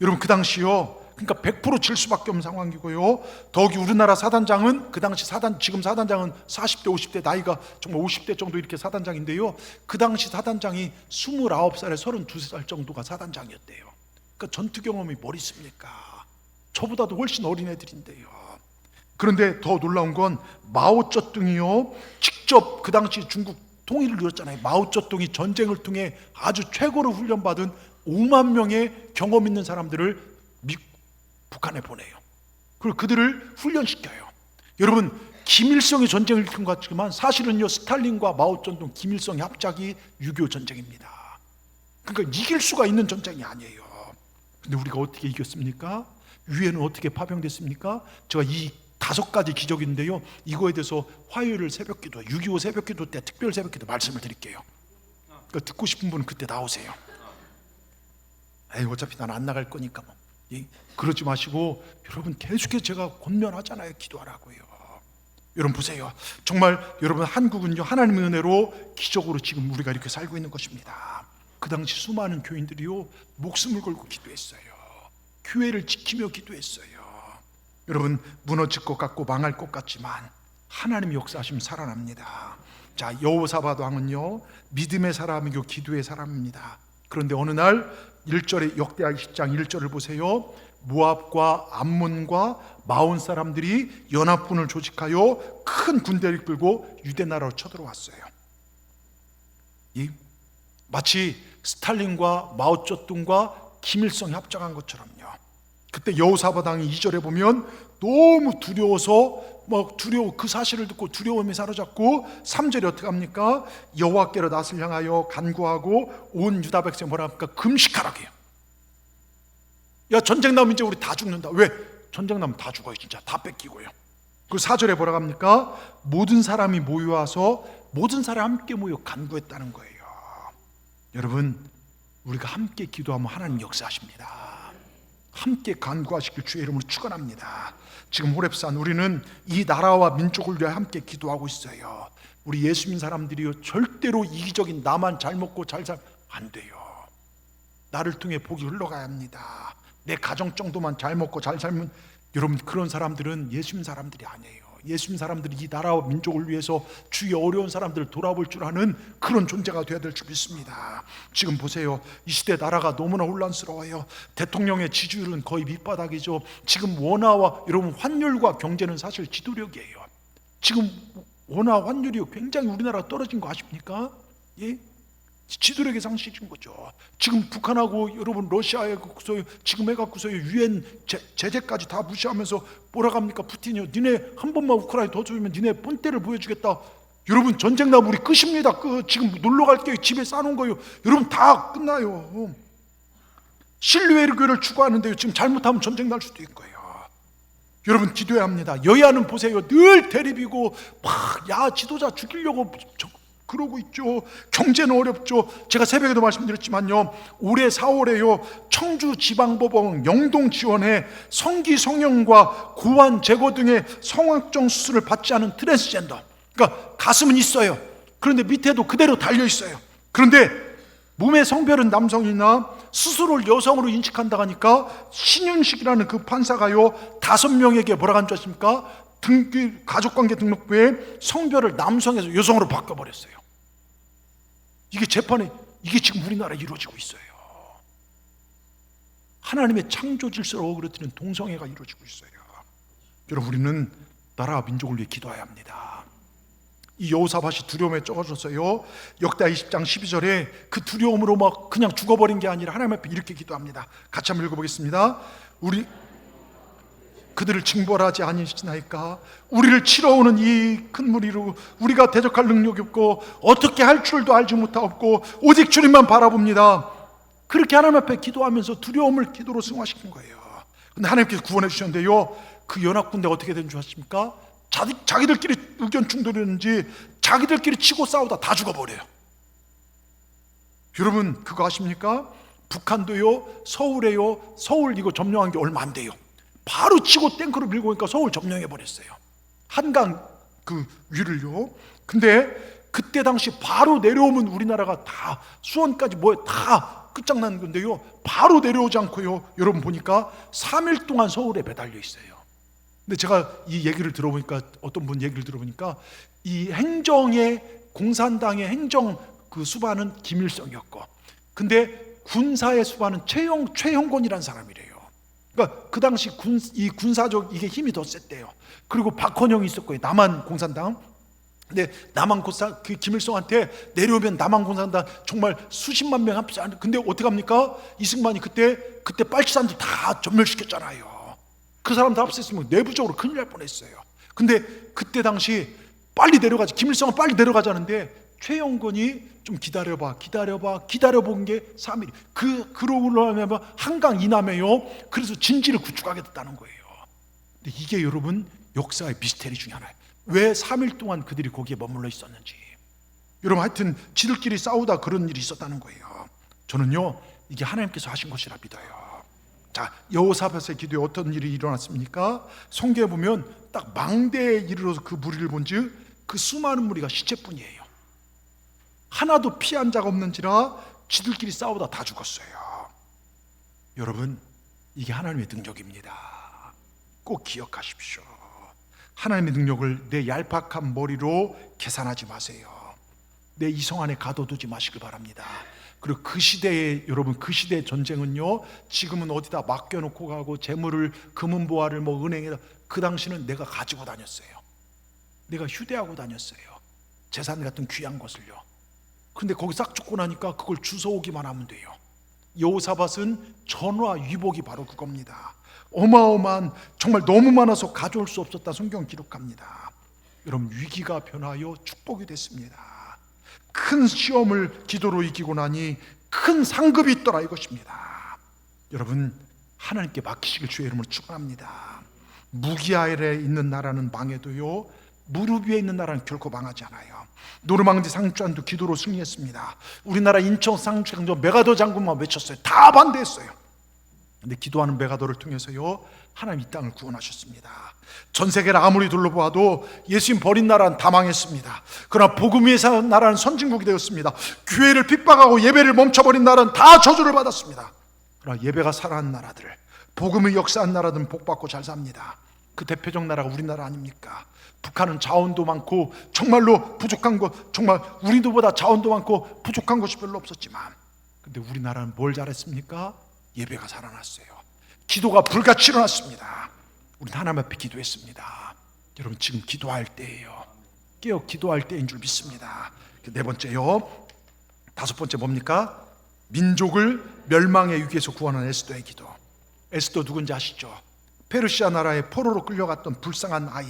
여러분, 그 당시요, 그러니까 100% 질 수밖에 없는 상황이고요. 더욱이 우리나라 사단장은, 그 당시 지금 사단장은 40대 50대, 나이가 정말 50대 정도 이렇게 사단장인데요, 그 당시 사단장이 29살에 32살 정도가 사단장이었대요. 그러니까 전투 경험이 뭘 있습니까? 저보다도 훨씬 어린 애들인데요. 그런데 더 놀라운 건 마오쩌둥이요, 직접 그 당시 중국 통일을 이뤘잖아요. 마오쩌둥이 전쟁을 통해 아주 최고로 훈련받은 5만 명의 경험 있는 사람들을 북한에 보내요. 그리고 그들을 훈련시켜요. 여러분, 김일성이 전쟁을 일으킨 것 같지만 사실은요, 스탈린과 마오쩌둥, 김일성의 합작이 6.25 전쟁입니다. 그러니까 이길 수가 있는 전쟁이 아니에요. 근데 우리가 어떻게 이겼습니까? 유엔은 어떻게 파병됐습니까? 제가 이 5가지 기적인데요, 이거에 대해서 화요일 새벽기도, 6.25 새벽기도 때 특별 새벽기도 말씀을 드릴게요. 그러니까 듣고 싶은 분은 그때 나오세요. 어차피 난 안 나갈 거니까 뭐. 그러지 마시고 여러분 계속해서 제가 권면하잖아요. 기도하라고요. 여러분 보세요. 정말 여러분 한국은요 하나님의 은혜로 기적으로 지금 우리가 이렇게 살고 있는 것입니다. 그 당시 수많은 교인들이요 목숨을 걸고 기도했어요. 교회를 지키며 기도했어요. 여러분 무너질 것 같고 망할 것 같지만 하나님의 역사하시면 살아납니다. 자, 여호사밧 왕은요 믿음의 사람이고 기도의 사람입니다. 그런데 어느 날 1절에 역대하 20장 1절을 보세요. 모압과 암몬과 마온 사람들이 연합군을 조직하여 큰 군대를 끌고 유대 나라로 쳐들어왔어요. 마치 스탈린과 마오쩌둥과 김일성이 합작한 것처럼요. 그때 여호사밧 왕이 2절에 보면 너무 두려워서 그 사실을 듣고 두려움에 사로잡고 3절에 어떻게 합니까? 여호와께로 낯을 향하여 간구하고 온 유다 백성 뭐라 합니까? 금식하라고 해요. 야, 전쟁 나면 이제 우리 다 죽는다. 왜? 전쟁 나면 다 죽어요. 진짜 다 뺏기고요. 그 4절에 뭐라 합니까? 모든 사람이 모여와서 모든 사람 함께 모여 간구했다는 거예요. 여러분 우리가 함께 기도하면 하나님 역사하십니다. 함께 간구하시길 주의 이름으로 축원합니다. 지금 호렙산 우리는 이 나라와 민족을 위해 함께 기도하고 있어요. 우리 예수 믿는 사람들이요 절대로 이기적인 나만 잘 먹고 잘 살면 안 돼요. 나를 통해 복이 흘러가야 합니다. 내 가정 정도만 잘 먹고 잘 살면 여러분 그런 사람들은 예수 믿는 사람들이 아니에요. 예수 믿는 사람들이 이 나라와 민족을 위해서 주의 어려운 사람들을 돌아볼 줄 아는 그런 존재가 되어야 될 줄 믿습니다. 지금 보세요. 이 시대 나라가 너무나 혼란스러워요. 대통령의 지지율은 거의 밑바닥이죠. 지금 원화와 여러분 환율과 경제는 사실 지도력이에요. 지금 원화 환율이 굉장히 우리나라 떨어진 거 아십니까? 예? 지도력의 상실인 거죠. 지금 북한하고 여러분 러시아에 지금 해갖고서 유엔 제재까지 다 무시하면서 뭐라 합니까? 푸틴이요. 니네 한 번만 우크라이나 더 주면 니네 본때를 보여주겠다. 여러분 전쟁 나면 우리 끝입니다. 지금 놀러 갈게요. 집에 싸놓은 거예요. 여러분 다 끝나요. 신뢰의 교회를 추구하는데요. 지금 잘못하면 전쟁 날 수도 있고요. 여러분 기도해야 합니다. 여야는 보세요. 늘 대립이고 야 지도자 죽이려고 그러고 있죠. 경제는 어렵죠. 제가 새벽에도 말씀드렸지만요 올해 4월에요 청주지방법원 영동지원에 성기 성형과 고환 제거 등의 성악정 수술을 받지 않은 트랜스젠더, 그러니까 가슴은 있어요. 그런데 밑에도 그대로 달려있어요. 그런데 몸의 성별은 남성이나 스스로를 여성으로 인식한다고 하니까 신윤식이라는 그 판사가요 5명에게 뭐라고 한 줄 아십니까? 가족관계 등록부에 성별을 남성에서 여성으로 바꿔버렸어요. 이게 재판에 이게 지금 우리나라에 이루어지고 있어요. 하나님의 창조 질서를 어그러뜨리는 동성애가 이루어지고 있어요. 여러분 우리는 나라와 민족을 위해 기도해야 합니다. 이 여호사밧이 두려움에 쩔어졌어요. 역대하 20장 12절에 그 두려움으로 막 그냥 죽어버린 게 아니라 하나님 앞에 이렇게 기도합니다. 같이 한번 읽어보겠습니다. 그들을 징벌하지 아니시나이까? 우리를 치러오는 이 큰 무리로 우리가 대적할 능력이 없고 어떻게 할 줄도 알지 못하고 오직 주님만 바라봅니다. 그렇게 하나님 앞에 기도하면서 두려움을 기도로 승화시킨 거예요. 근데 하나님께서 구원해 주셨는데요 그 연합군대가 어떻게 된 줄 아십니까? 자기들끼리 의견 충돌했는지 자기들끼리 치고 싸우다 다 죽어버려요. 여러분 그거 아십니까? 북한도요 서울에요 서울 이거 점령한 게 얼마 안 돼요. 바로 치고 탱크로 밀고 오니까 서울 점령해 버렸어요. 한강 그 위를요. 근데 그때 당시 바로 내려오면 우리나라가 다 수원까지 다 끝장나는 건데요 바로 내려오지 않고요 여러분 보니까 3일 동안 서울에 매달려 있어요. 근데 제가 이 얘기를 들어보니까 어떤 분 얘기를 들어보니까 이 행정의 공산당의 행정 그 수반은 김일성이었고 근데 군사의 수반은 최형곤이라는 사람이래요. 그러니까 그 당시 이 군사적 이게 힘이 더 셌대요. 그리고 박헌영이 있었고요. 남한 공산당. 근데 남한 공산 그 김일성한테 내려오면 남한 공산당 정말 수십만 명 합치. 근데 어떻게 합니까? 이승만이 그때 빨치산들 다 전멸시켰잖아요. 그 사람들 합세했으면 내부적으로 큰일 날 뻔했어요. 근데 그때 당시 빨리 내려가지. 김일성은 빨리 내려가자는데 최영건이 좀 기다려본 게 3일. 그러고 나면 한강 이남에요. 그래서 진지를 구축하게 됐다는 거예요. 근데 이게 여러분 역사의 미스테리 중에 하나예요. 왜 3일 동안 그들이 거기에 머물러 있었는지. 여러분 하여튼 지들끼리 싸우다 그런 일이 있었다는 거예요. 저는요 이게 하나님께서 하신 것이라 믿어요. 자, 여호사밧의 기도에 어떤 일이 일어났습니까? 성경에 보면 딱 망대에 이르러서 그 무리를 본즉 그 수많은 무리가 시체뿐이에요. 하나도 피한 자가 없는지라 지들끼리 싸우다 다 죽었어요. 여러분, 이게 하나님의 능력입니다. 꼭 기억하십시오. 하나님의 능력을 내 얄팍한 머리로 계산하지 마세요. 내 이성 안에 가둬두지 마시길 바랍니다. 그리고 그 시대에, 여러분, 그 시대의 전쟁은요, 지금은 어디다 맡겨놓고 가고 재물을, 금은보화를 뭐 은행에다, 그 당시는 내가 가지고 다녔어요. 내가 휴대하고 다녔어요. 재산 같은 귀한 것을요. 근데 거기 싹 죽고 나니까 그걸 주워오기만 하면 돼요. 여호사밧은 전화 위복이 바로 그겁니다. 어마어마한, 정말 너무 많아서 가져올 수 없었다 성경 기록합니다. 여러분, 위기가 변하여 축복이 됐습니다. 큰 시험을 기도로 이기고 나니 큰 상급이 있더라, 이것입니다. 여러분, 하나님께 맡기시길 주의 이름으로 축원합니다. 무기 아래 있는 나라는 망해도요, 무릎 위에 있는 나라는 결코 망하지 않아요. 노르망디 상주안도 기도로 승리했습니다. 우리나라 인천 상주안도 메가더 장군만 외쳤어요. 다 반대했어요. 근데 기도하는 메가더를 통해서요, 하나님 이 땅을 구원하셨습니다. 전 세계를 아무리 둘러보아도 예수님 버린 나라는 다 망했습니다. 그러나 복음 위에 사는 나라는 선진국이 되었습니다. 교회를 핍박하고 예배를 멈춰버린 나라는 다 저주를 받았습니다. 그러나 예배가 살아난 나라들, 복음의 역사한 나라들은 복받고 잘 삽니다. 그 대표적 나라가 우리나라 아닙니까? 북한은 자원도 많고 정말로 부족한 것, 정말 우리도보다 자원도 많고 부족한 것이 별로 없었지만, 근데 우리나라는 뭘 잘했습니까? 예배가 살아났어요. 기도가 불같이 일어났습니다. 우리는 하나님 앞에 기도했습니다. 여러분, 지금 기도할 때예요. 깨어 기도할 때인 줄 믿습니다. 네 번째요, 다섯 번째 뭡니까? 민족을 멸망의 위기에서 구원한 에스더의 기도. 에스더 누군지 아시죠? 페르시아 나라의 포로로 끌려갔던 불쌍한 아이,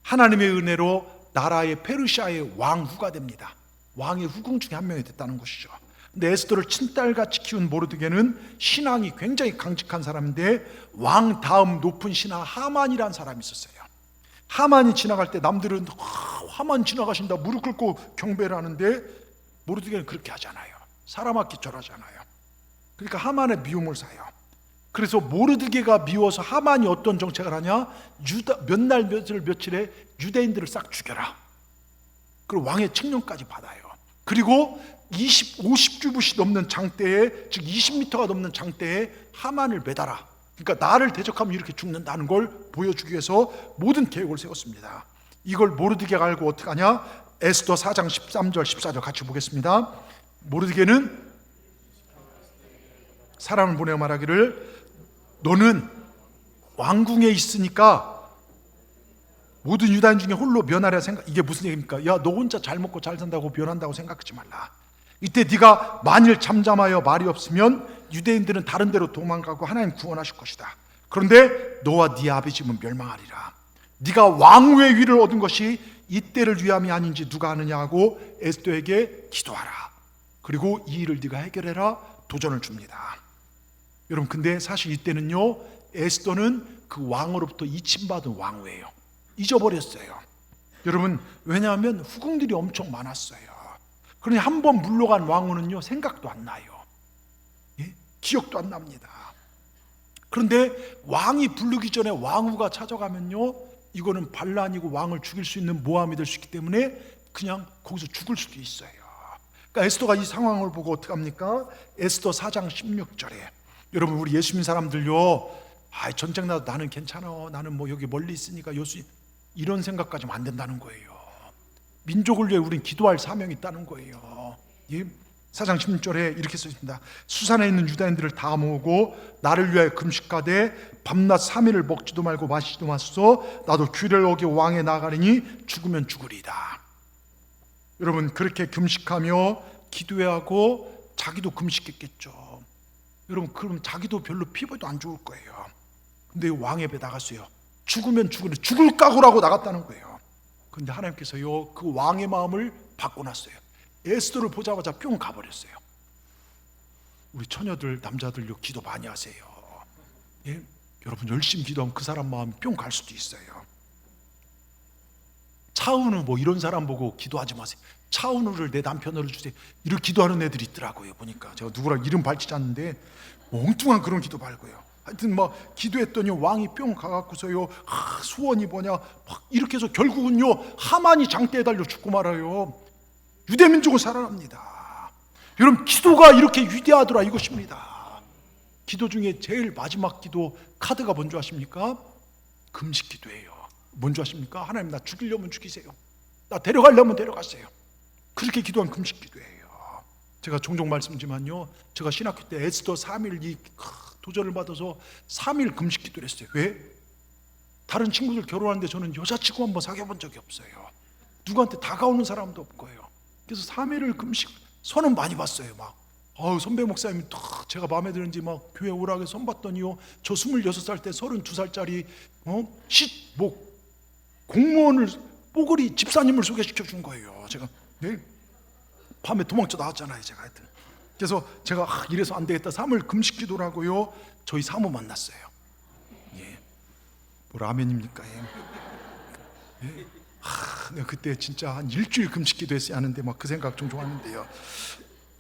하나님의 은혜로 나라의 페르시아의 왕후가 됩니다. 왕의 후궁 중에 한 명이 됐다는 것이죠. 근데 에스더를 친딸같이 키운 모르드게는 신앙이 굉장히 강직한 사람인데, 왕 다음 높은 신하 하만이라는 사람이 있었어요. 하만이 지나갈 때 남들은 하만 지나가신다 무릎 꿇고 경배를 하는데, 모르드게는 그렇게 하지 않아요. 사람 앞기 절하지 않아요. 그러니까 하만의 미움을 사요. 그래서 모르드게가 미워서 하만이 어떤 정책을 하냐? 몇 날 며칠에 유대인들을 싹 죽여라. 그리고 왕의 칙령까지 받아요. 그리고 50규빗이 넘는 장대에, 즉 20m가 넘는 장대에 하만을 매달아. 그러니까 나를 대적하면 이렇게 죽는다는 걸 보여주기 위해서 모든 계획을 세웠습니다. 이걸 모르드게가 알고 어떻게 하냐? 에스더 4장 13절 14절 같이 보겠습니다. 모르드게는 사람을 보내어 말하기를, 너는 왕궁에 있으니까 모든 유다인 중에 홀로 면하려 생각. 이게 무슨 얘기입니까? 야, 너 혼자 잘 먹고 잘 산다고 면한다고 생각하지 말라. 이때 네가 만일 잠잠하여 말이 없으면 유대인들은 다른 데로 도망가고 하나님 구원하실 것이다. 그런데 너와 네 아비 집은 멸망하리라. 네가 왕후의 위를 얻은 것이 이때를 위함이 아닌지 누가 아느냐 하고 에스더에게 기도하라. 그리고 이 일을 네가 해결해라. 도전을 줍니다. 여러분, 근데 사실 이때는요, 에스더는 그 왕으로부터 이침받은 왕후예요. 잊어버렸어요. 여러분, 왜냐하면 후궁들이 엄청 많았어요. 그러니 한 번 물러간 왕후는요, 생각도 안 나요. 예? 기억도 안 납니다. 그런데 왕이 부르기 전에 왕후가 찾아가면요, 이거는 반란이고 왕을 죽일 수 있는 모함이 될 수 있기 때문에 그냥 거기서 죽을 수도 있어요. 그러니까 에스더가 이 상황을 보고 어떻게 합니까? 에스더 4장 16절에, 여러분, 우리 예수 믿는 사람들요, 전쟁 나도 나는 괜찮아, 나는 뭐 여기 멀리 있으니까 요수, 이런 생각까지는 안 된다는 거예요. 민족을 위해 우린 기도할 사명이 있다는 거예요. 예? 4장 16절에 이렇게 써 있습니다. 수산에 있는 유다인들을 다 모으고 나를 위하여 금식하되 밤낮 3일을 먹지도 말고 마시지도 마소서. 나도 규례를 어기고 왕에 나가리니 죽으면 죽으리이다. 여러분, 그렇게 금식하며 기도해야 하고 자기도 금식했겠죠. 여러분, 그럼 자기도 별로 피부도 안 좋을 거예요. 근데 왕의 배에 나갔어요. 죽으면 죽으니 죽을 각오라고 나갔다는 거예요. 근데 하나님께서요, 그 왕의 마음을 바꿔놨어요. 에스더를 보자마자 뿅 가버렸어요. 우리 처녀들, 남자들요, 기도 많이 하세요. 예? 여러분, 열심히 기도하면 그 사람 마음이 뿅 갈 수도 있어요. 차은우 뭐 이런 사람 보고 기도하지 마세요. 차은우를 내 남편으로 주세요. 이렇게 기도하는 애들이 있더라고요. 보니까 제가 누구랑 이름 밝히지 않는데 뭐 엉뚱한 그런 기도 말고요. 하여튼 막 기도했더니 왕이 뿅 가갖고서요, 소원이 뭐냐 막 이렇게 해서 결국은요 하만이 장대에 달려 죽고 말아요. 유대민족은 살아납니다. 여러분, 기도가 이렇게 위대하더라 이것입니다. 기도 중에 제일 마지막 기도 카드가 뭔지 아십니까? 금식 기도예요. 뭔지 아십니까? 하나님, 나 죽이려면 죽이세요, 나 데려가려면 데려가세요. 그렇게 기도한 금식 기도예요. 제가 종종 말씀드리지만요, 제가 신학교 때 에스더 3일 이 도전을 받아서 3일 금식 기도를 했어요. 왜? 다른 친구들 결혼하는데 저는 여자친구 한번 사귀어본 적이 없어요. 누구한테 다가오는 사람도 없고요. 그래서 3일을 금식, 선은 많이 봤어요. 막 선배 목사님이 제가 마음에 드는지 막 교회 오라고 해서 선 봤더니요, 저 26살 때 32살짜리 공무원을 뽀글이 집사님을 소개시켜 준 거예요. 제가 밤에 도망쳐 나왔잖아요, 제가. 하여튼 그래서 제가 이래서 안 되겠다, 3일 금식 기도라고요. 저희 사모 만났어요. 뭐 라면입니까? 내가 그때 진짜 한 일주일 금식 기도했어야 하는데 막 그 생각 종종 하는데요.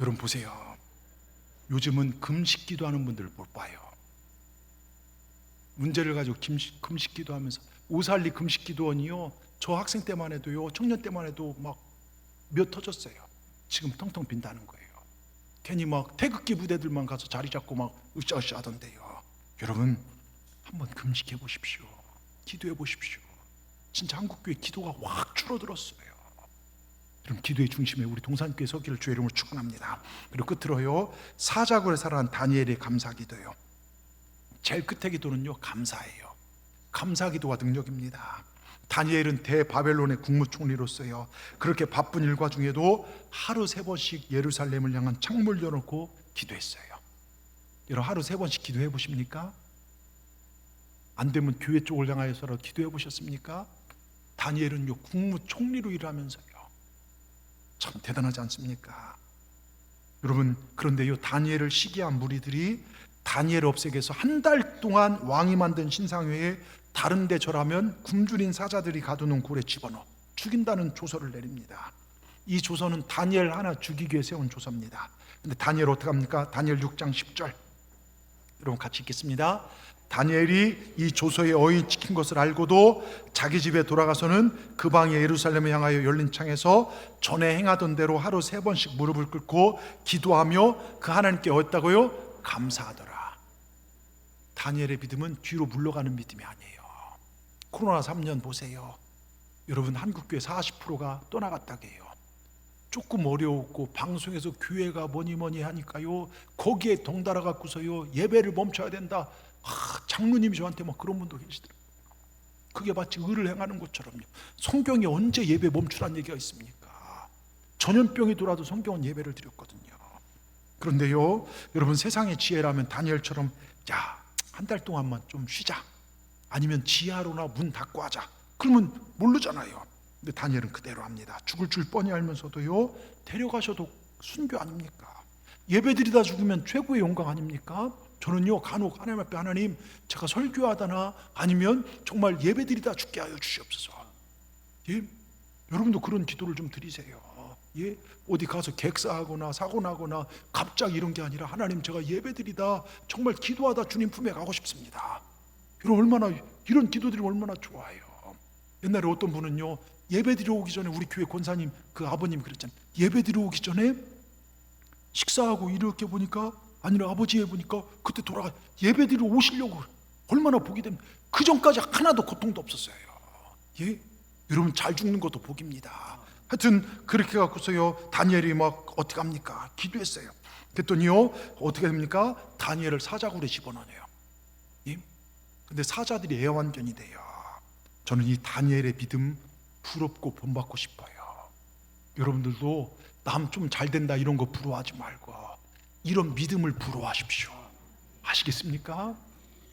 여러분 보세요, 요즘은 금식 기도하는 분들 못 봐요. 문제를 가지고 금식 기도하면서 오살리 금식 기도원이요, 저 학생 때만 해도요, 청년 때만 해도 막 몇 터졌어요. 지금 텅텅 빈다는 거예요. 괜히 막 태극기 부대들만 가서 자리 잡고 막 으쌰으쌰 하던데요. 여러분, 한번 금식해 보십시오. 기도해 보십시오. 진짜 한국교회 기도가 확 줄어들었어요. 여러분, 기도의 중심에 우리 동산교회 서기를 주의 이름으로 축원합니다. 그리고 끝으로요, 사자굴에 살아난 다니엘의 감사기도요. 제일 끝의 기도는요, 감사예요. 감사기도가 능력입니다. 다니엘은 대바벨론의 국무총리로서요, 그렇게 바쁜 일과 중에도 하루 3번씩 예루살렘을 향한 창문을 열어놓고 기도했어요. 여러분, 하루 3번씩 기도해 보십니까? 안 되면 교회 쪽을 향하여서라도 기도해 보셨습니까? 다니엘은요, 국무총리로 일하면서요, 참 대단하지 않습니까? 여러분, 그런데요, 다니엘을 시기한 무리들이 다니엘 업색에서 한 달 동안 왕이 만든 신상회에 다른 데 절하면 굶주린 사자들이 가두는 굴에 집어넣어 죽인다는 조서를 내립니다. 이 조서는 다니엘 하나 죽이기 위해 세운 조서입니다. 근데 다니엘 어떻게 합니까? 다니엘 6장 10절 여러분 같이 읽겠습니다. 다니엘이 이 조서에 어이 찍힌 것을 알고도 자기 집에 돌아가서는 그 방에 예루살렘을 향하여 열린 창에서 전에 행하던 대로 하루 3번씩 무릎을 꿇고 기도하며 그 하나님께 어였다고요? 감사하더라. 다니엘의 믿음은 뒤로 물러가는 믿음이 아니에요. 코로나 3년 보세요. 여러분, 한국교회 40%가 떠나갔다고 해요. 조금 어려웠고 방송에서 교회가 뭐니 하니까요, 거기에 덩달아 갖고서요, 예배를 멈춰야 된다. 장로님이 저한테 막 그런 분도 계시더라고요. 그게 마치 의를 행하는 것처럼요. 성경에 언제 예배 멈추란 얘기가 있습니까? 전염병이 돌아도 성경은 예배를 드렸거든요. 그런데요, 여러분, 세상의 지혜라면 다니엘처럼 한 달 동안만 좀 쉬자, 아니면 지하로나 문 닫고 하자, 그러면 모르잖아요. 근데 다니엘은 그대로 합니다. 죽을 줄 뻔히 알면서도요, 데려가셔도 순교 아닙니까? 예배드리다 죽으면 최고의 영광 아닙니까? 저는요, 간혹 하나님 앞에, 하나님, 제가 설교하다나 아니면 정말 예배드리다 죽게 하여 주시옵소서. 여러분도 그런 기도를 좀 드리세요. 어디 가서 객사하거나 사고나거나 갑자기 이런 게 아니라, 하나님, 제가 예배드리다 정말 기도하다 주님 품에 가고 싶습니다. 여러분, 얼마나 이런 기도들이 얼마나 좋아요. 옛날에 어떤 분은요, 예배드리러 오기 전에, 우리 교회 권사님 그 아버님 그랬잖아요. 예배드리러 오기 전에 식사하고 이렇게 보니까, 아니라 아버지 해보니까 그때 돌아가 예배드리러 오시려고 얼마나 복이 됩니다. 그 전까지 하나도 고통도 없었어요. 여러분, 잘 죽는 것도 복입니다. 하여튼 그렇게 갖고서요, 다니엘이 막 어떻게 합니까? 기도했어요. 그랬더니요, 어떻게 됩니까? 다니엘을 사자굴에 집어넣어요. 근데 사자들이 애완견이 돼요. 저는 이 다니엘의 믿음 부럽고 본받고 싶어요. 여러분들도 남 좀 잘 된다 이런 거 부러워하지 말고 이런 믿음을 부러워하십시오. 아시겠습니까?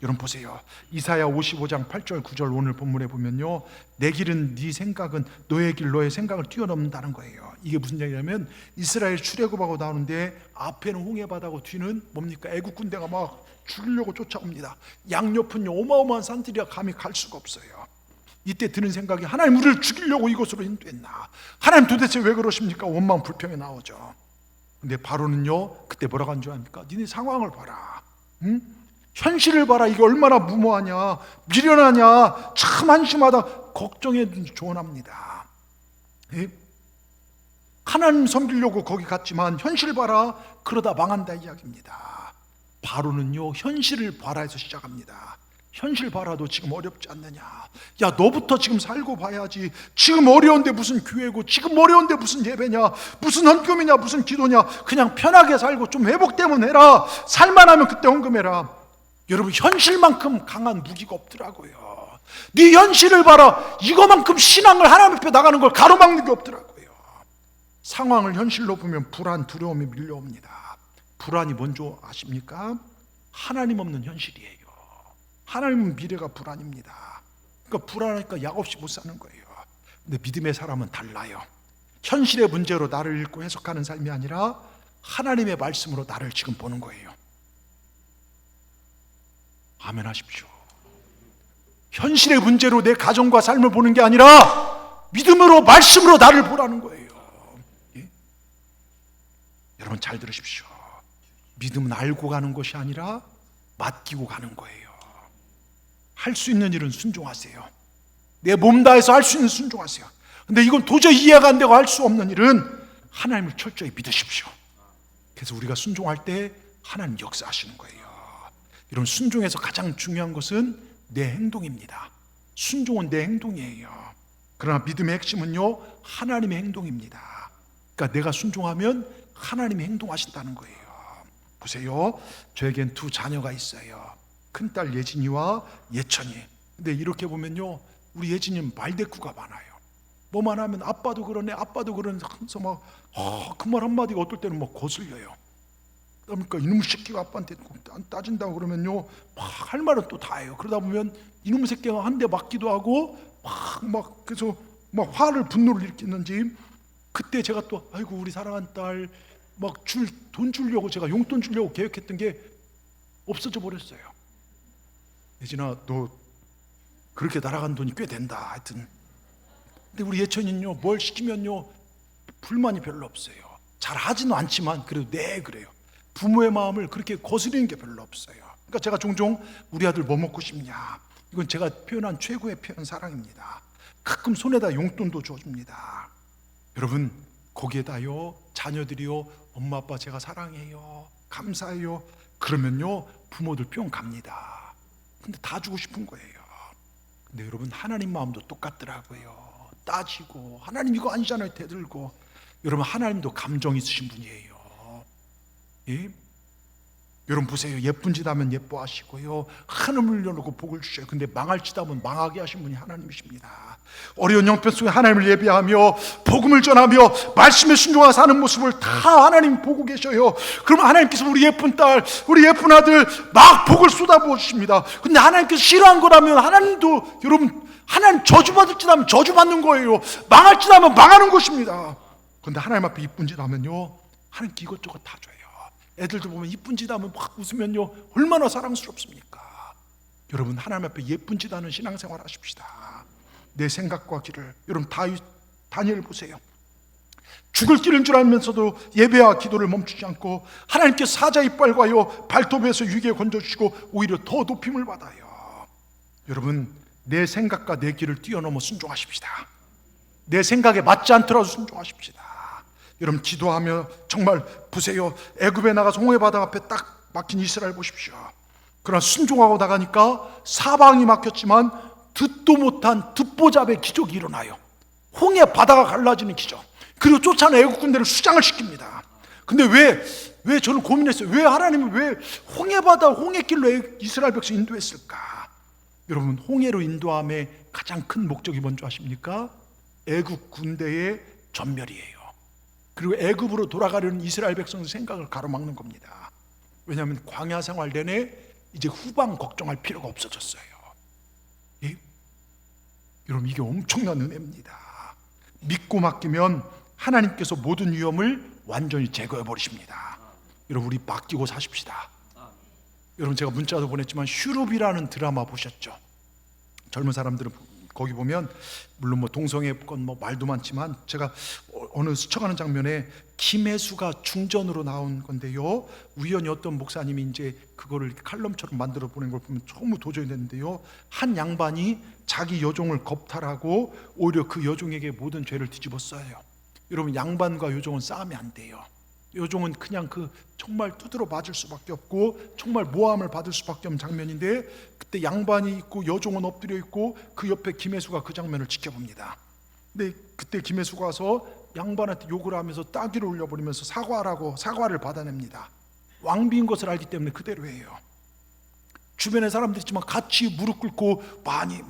여러분 보세요. 이사야 55장 8절 9절 오늘 본문에 보면요, 내 길은 네 생각은 너의 길 너의 생각을 뛰어넘는다는 거예요. 이게 무슨 얘기냐면, 이스라엘 출애굽하고 나오는데 앞에는 홍해바다고 뒤는 뭡니까? 애국 군대가 막 죽이려고 쫓아옵니다. 양옆은 어마어마한 산들이라 감히 갈 수가 없어요. 이때 드는 생각이, 하나님, 우리를 죽이려고 이곳으로 인도했나? 하나님, 도대체 왜 그러십니까? 원망 불평이 나오죠. 근데 바로는요, 그때 뭐라고 한 줄 압니까? 니네 상황을 봐라. 현실을 봐라. 이게 얼마나 무모하냐, 미련하냐, 참 한심하다. 걱정해 조언합니다. 예? 하나님 섬기려고 거기 갔지만 현실 봐라, 그러다 망한다 이야기입니다. 바로는요, 현실을 봐라에서 시작합니다. 현실 봐라도 지금 어렵지 않느냐. 야, 너부터 지금 살고 봐야지. 지금 어려운데 무슨 교회고, 지금 어려운데 무슨 예배냐, 무슨 헌금이냐, 무슨 기도냐. 그냥 편하게 살고 좀 회복되면 해라. 살만하면 그때 헌금해라. 여러분, 현실만큼 강한 무기가 없더라고요. 네 현실을 봐라. 이거만큼 신앙을 하나님 앞에 나가는 걸 가로막는 게 없더라고요. 상황을 현실로 보면 불안, 두려움이 밀려옵니다. 불안이 뭔지 아십니까? 하나님 없는 현실이에요. 하나님은 미래가 불안입니다. 그러니까 불안하니까 약 없이 못 사는 거예요. 근데 믿음의 사람은 달라요. 현실의 문제로 나를 읽고 해석하는 삶이 아니라 하나님의 말씀으로 나를 지금 보는 거예요. 아멘 하십시오. 현실의 문제로 내 가정과 삶을 보는 게 아니라 믿음으로, 말씀으로 나를 보라는 거예요. 예? 여러분 잘 들으십시오. 믿음은 알고 가는 것이 아니라 맡기고 가는 거예요. 할 수 있는 일은 순종하세요. 내 몸 다해서 할 수 있는 순종하세요. 근데 이건 도저히 이해가 안 되고 할 수 없는 일은 하나님을 철저히 믿으십시오. 그래서 우리가 순종할 때 하나님 역사하시는 거예요. 이런 순종에서 가장 중요한 것은 내 행동입니다. 순종은 내 행동이에요. 그러나 믿음의 핵심은요, 하나님의 행동입니다. 그러니까 내가 순종하면 하나님이 행동하신다는 거예요. 보세요, 저에겐 두 자녀가 있어요. 큰딸 예진이와 예천이. 근데 이렇게 보면요, 우리 예진이는 말대꾸가 많아요. 뭐만 하면 아빠도 그러네, 아빠도 그러네 하면서 막 그 말 한마디가 어떨 때는 막 거슬려요. 그러니까 이놈의 새끼가 아빠한테 따진다고 그러면요, 막 할 말은 또 다 해요. 그러다 보면 이놈의 새끼가 한 대 맞기도 하고 막 그래서 막 화를, 분노를 일으키는지, 그때 제가 또 아이고 우리 사랑한 딸 막 돈 주려고, 제가 용돈 주려고 계획했던 게 없어져 버렸어요. 예진아, 너 그렇게 날아간 돈이 꽤 된다. 하여튼 근데 우리 예천이는요, 뭘 시키면요 불만이 별로 없어요. 잘 하지는 않지만 그래도 네 그래요. 부모의 마음을 그렇게 거스르는 게 별로 없어요. 그러니까 제가 종종 우리 아들 뭐 먹고 싶냐, 이건 제가 표현한 최고의 표현 사랑입니다. 가끔 손에다 용돈도 줘줍니다. 여러분, 거기에다요 자녀들이요, 엄마 아빠 제가 사랑해요, 감사해요, 그러면요 부모들 뿅 갑니다. 근데 다 주고 싶은 거예요. 근데 여러분, 하나님 마음도 똑같더라고요. 따지고, 하나님 이거 아니잖아요 대들고. 여러분, 하나님도 감정 있으신 분이에요. 예? 여러분 보세요, 예쁜 짓 하면 예뻐하시고요, 한음을 열어놓고 복을 주셔요. 근데 망할 짓 하면 망하게 하신 분이 하나님이십니다. 어려운 형편 속에 하나님을 예배하며 복음을 전하며 말씀에 순종하여 사는 모습을 다 하나님 보고 계셔요. 그러면 하나님께서 우리 예쁜 딸, 우리 예쁜 아들 막 복을 쏟아부어 주십니다. 근데 하나님께서 싫어한 거라면 하나님도, 여러분, 하나님 저주받을 짓 하면 저주받는 거예요. 망할 짓 하면 망하는 것입니다. 그런데 하나님 앞에 이쁜 짓 하면요, 하나님께 이것저것 다 줘요. 애들도 보면 이쁜 짓 하면 막 웃으면요, 얼마나 사랑스럽습니까? 여러분, 하나님 앞에 예쁜 짓 하는 신앙생활 하십시다. 내 생각과 길을. 여러분, 다니엘 보세요. 죽을 길인 줄 알면서도 예배와 기도를 멈추지 않고 하나님께서 사자 이빨과요 발톱에서 유기에 건져주시고 오히려 더 높임을 받아요. 여러분, 내 생각과 내 길을 뛰어넘어 순종하십시다. 내 생각에 맞지 않더라도 순종하십시다. 여러분, 기도하며 정말 보세요, 애굽에 나가서 홍해 바다 앞에 딱 막힌 이스라엘 보십시오. 그러나 순종하고 나가니까 사방이 막혔지만 듣도 못한 듣보잡의 기적이 일어나요. 홍해 바다가 갈라지는 기적. 그리고 쫓아낸 애국 군대를 수장을 시킵니다. 근데 왜 저는 고민했어요. 왜 하나님이 왜 홍해 바다, 홍해 길로 이스라엘 백성 인도했을까? 여러분, 홍해로 인도함의 가장 큰 목적이 뭔지 아십니까? 애국 군대의 전멸이에요. 그리고 애굽으로 돌아가려는 이스라엘 백성의 생각을 가로막는 겁니다. 왜냐하면 광야 생활 내내 이제 후방 걱정할 필요가 없어졌어요. 예? 여러분, 이게 엄청난 은혜입니다. 믿고 맡기면 하나님께서 모든 위험을 완전히 제거해 버리십니다. 여러분, 우리 맡기고 사십시다. 여러분, 제가 문자도 보냈지만 슈룹이라는 드라마 보셨죠? 젊은 사람들은 거기 보면 물론 뭐 동성애 건 뭐 말도 많지만, 제가 어느 스쳐가는 장면에 김혜수가 중전으로 나온 건데요. 우연히 어떤 목사님이 이제 그거를 이렇게 칼럼처럼 만들어 보낸 걸 보면 너무 도저히 됐는데요. 한 양반이 자기 여종을 겁탈하고 오히려 그 여종에게 모든 죄를 뒤집어 써요. 여러분, 양반과 여종은 싸우면 안 돼요. 여종은 그냥 정말 두드러 맞을 수밖에 없고 정말 모함을 받을 수밖에 없는 장면인데, 그때 양반이 있고 여종은 엎드려 있고 그 옆에 김혜수가 그 장면을 지켜봅니다. 근데 그때 김혜수가 와서 양반한테 욕을 하면서 따귀를 올려버리면서 사과를 받아냅니다. 왕비인 것을 알기 때문에 그대로 해요. 주변에 사람들이 있지만 같이 무릎 꿇고 많이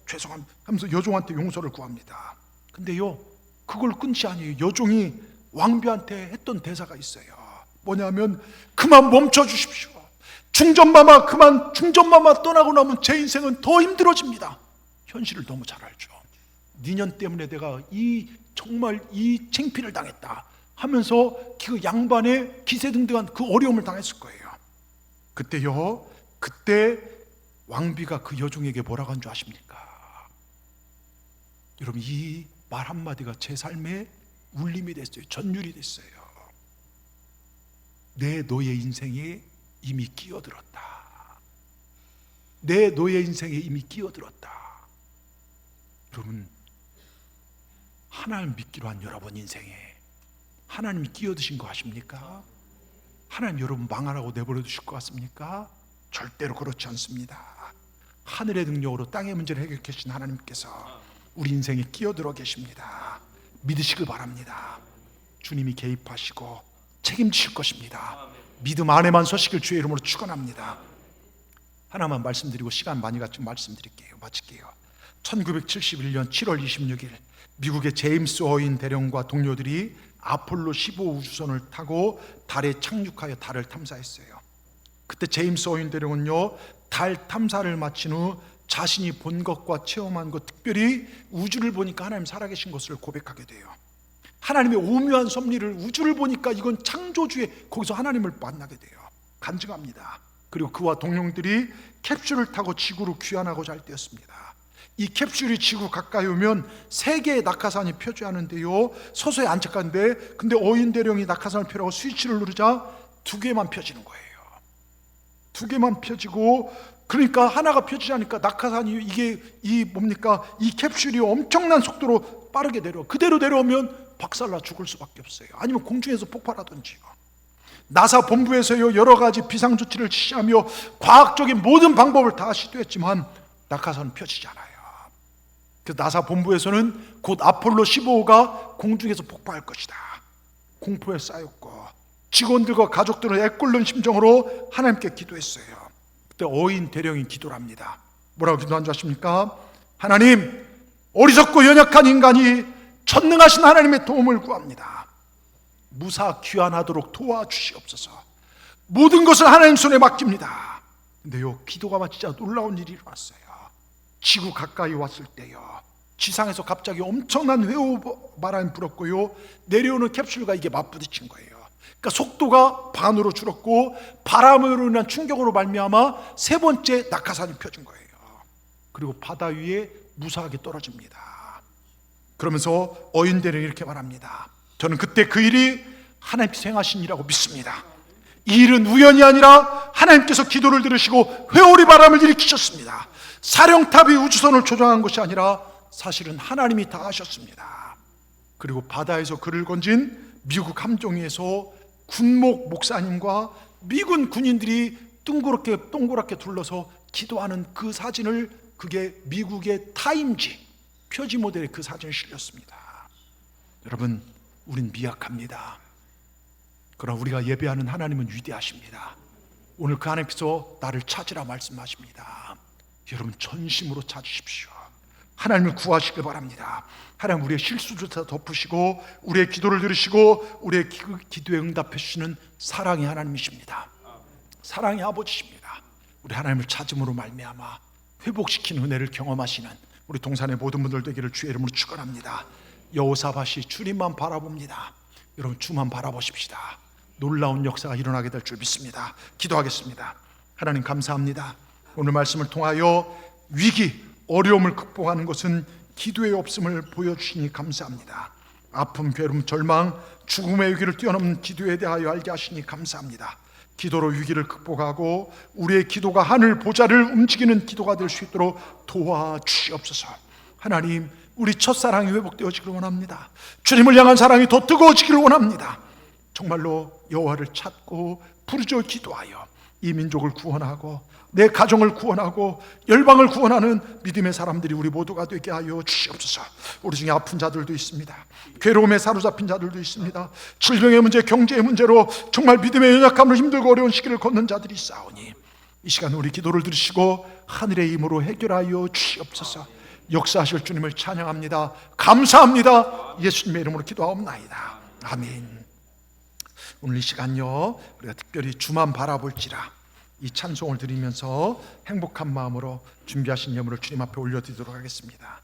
죄송합니다 하면서 여종한테 용서를 구합니다. 근데요, 그걸 끝이 아니에요. 여종이 왕비한테 했던 대사가 있어요. 뭐냐면, 그만 멈춰 주십시오. 중전마마 떠나고 나면 제 인생은 더 힘들어집니다. 현실을 너무 잘 알죠. 니년 때문에 내가 정말 이 창피를 당했다 하면서 그 양반의 기세등등한 그 어려움을 당했을 거예요. 그때 왕비가 그 여종에게 뭐라고 한 줄 아십니까? 여러분, 이 말 한마디가 제 삶에 울림이 됐어요. 전율이 됐어요. 너의 인생에 이미 끼어들었다. 너의 인생에 이미 끼어들었다. 여러분, 하나님 믿기로 한 여러분 인생에 하나님이 끼어드신 거 아십니까? 하나님 여러분 망하라고 내버려 두실 것 같습니까? 절대로 그렇지 않습니다. 하늘의 능력으로 땅의 문제를 해결해 주신 하나님께서 우리 인생에 끼어들어 계십니다. 믿으시길 바랍니다. 주님이 개입하시고 책임지실 것입니다. 믿음 안에만 서시길 주의 이름으로 축원합니다. 하나만 말씀드리고 시간 많이 갖지만 말씀드릴게요. 마칠게요. 1971년 7월 26일 미국의 제임스 어윈 대령과 동료들이 아폴로 15 우주선을 타고 달에 착륙하여 달을 탐사했어요. 그때 제임스 어윈 대령은요, 달 탐사를 마친 후 자신이 본 것과 체험한 것, 특별히 우주를 보니까 하나님 살아계신 것을 고백하게 돼요. 하나님의 오묘한 섭리를, 우주를 보니까 이건 창조주의, 거기서 하나님을 만나게 돼요. 간증합니다. 그리고 그와 동료들이 캡슐을 타고 지구로 귀환하고자 할 때였습니다. 이 캡슐이 지구 가까이 오면 3개의 낙하산이 표주하는데요, 서서히 안착하는데, 근데 어윈 대령이 낙하산을 펴라고 스위치를 누르자 2개만 펴지는 거예요. 2개만 펴지고, 그러니까 하나가 펴지자니까 낙하산이 이 캡슐이 엄청난 속도로 빠르게 그대로 내려오면 박살나 죽을 수밖에 없어요. 아니면 공중에서 폭발하든지요. 나사 본부에서요, 여러 가지 비상조치를 지시하며 과학적인 모든 방법을 다 시도했지만 낙하산은 펴지지 않아요. 그래서 나사 본부에서는 곧 아폴로 15호가 공중에서 폭파할 것이다, 공포에 쌓였고, 직원들과 가족들은 애끓는 심정으로 하나님께 기도했어요. 그때 어인 대령이 기도를 합니다. 뭐라고 기도한 줄 아십니까? 하나님, 어리석고 연약한 인간이 전능하신 하나님의 도움을 구합니다. 무사 귀환하도록 도와주시옵소서. 모든 것을 하나님 손에 맡깁니다. 근데요, 기도가 진짜 놀라운 일이 일어났어요. 지구 가까이 왔을 때요, 지상에서 갑자기 엄청난 회오 바람이 불었고요, 내려오는 캡슐과 이게 맞부딪힌 거예요. 그러니까 속도가 반으로 줄었고, 바람으로 인한 충격으로 말미암아 3번째 낙하산이 펴진 거예요. 그리고 바다 위에 무사하게 떨어집니다. 그러면서 어인 대령이 이렇게 말합니다. 저는 그때 그 일이 하나님께서 행하신 일이라고 믿습니다. 이 일은 우연이 아니라 하나님께서 기도를 들으시고 회오리 바람을 일으키셨습니다. 사령탑이 우주선을 조종한 것이 아니라 사실은 하나님이 다 하셨습니다. 그리고 바다에서 그를 건진 미국 함정위에서 군목 목사님과 미군 군인들이 동그랗게 둘러서 기도하는 그 사진을, 그게 미국의 타임지 표지 모델에 그 사진이 실렸습니다. 여러분, 우린 미약합니다. 그러나 우리가 예배하는 하나님은 위대하십니다. 오늘 그 하나님께서 나를 찾으라 말씀하십니다. 여러분, 전심으로 찾으십시오. 하나님을 구하시길 바랍니다. 하나님, 우리의 실수조차 덮으시고 우리의 기도를 들으시고 우리의 기도에 응답해 주시는 사랑의 하나님이십니다. 사랑의 아버지십니다. 우리 하나님을 찾음으로 말미암아 회복시키는 은혜를 경험하시는 우리 동산의 모든 분들 되기를 주의 이름으로 축원합니다. 여호사밧이 주님만 바라봅니다. 여러분, 주만 바라보십시다. 놀라운 역사가 일어나게 될 줄 믿습니다. 기도하겠습니다. 하나님, 감사합니다. 오늘 말씀을 통하여 위기, 어려움을 극복하는 것은 기도에 없음을 보여주시니 감사합니다. 아픔, 괴로움, 절망, 죽음의 위기를 뛰어넘는 기도에 대하여 알게 하시니 감사합니다. 기도로 위기를 극복하고 우리의 기도가 하늘 보좌를 움직이는 기도가 될 수 있도록 도와주시옵소서. 하나님, 우리 첫사랑이 회복되어지기를 원합니다. 주님을 향한 사랑이 더 뜨거워지기를 원합니다. 정말로 여호와를 찾고 부르짖어 기도하여 이 민족을 구원하고 내 가정을 구원하고 열방을 구원하는 믿음의 사람들이 우리 모두가 되게 하여 주시옵소서. 우리 중에 아픈 자들도 있습니다. 괴로움에 사로잡힌 자들도 있습니다. 질병의 문제, 경제의 문제로 정말 믿음의 연약함으로 힘들고 어려운 시기를 걷는 자들이 있사오니 이 시간 우리 기도를 들으시고 하늘의 힘으로 해결하여 주시옵소서. 역사하실 주님을 찬양합니다. 감사합니다. 예수님의 이름으로 기도하옵나이다. 아멘. 오늘 이 시간요, 우리가 특별히 주만 바라볼지라 이 찬송을 드리면서 행복한 마음으로 준비하신 예물을 주님 앞에 올려드리도록 하겠습니다.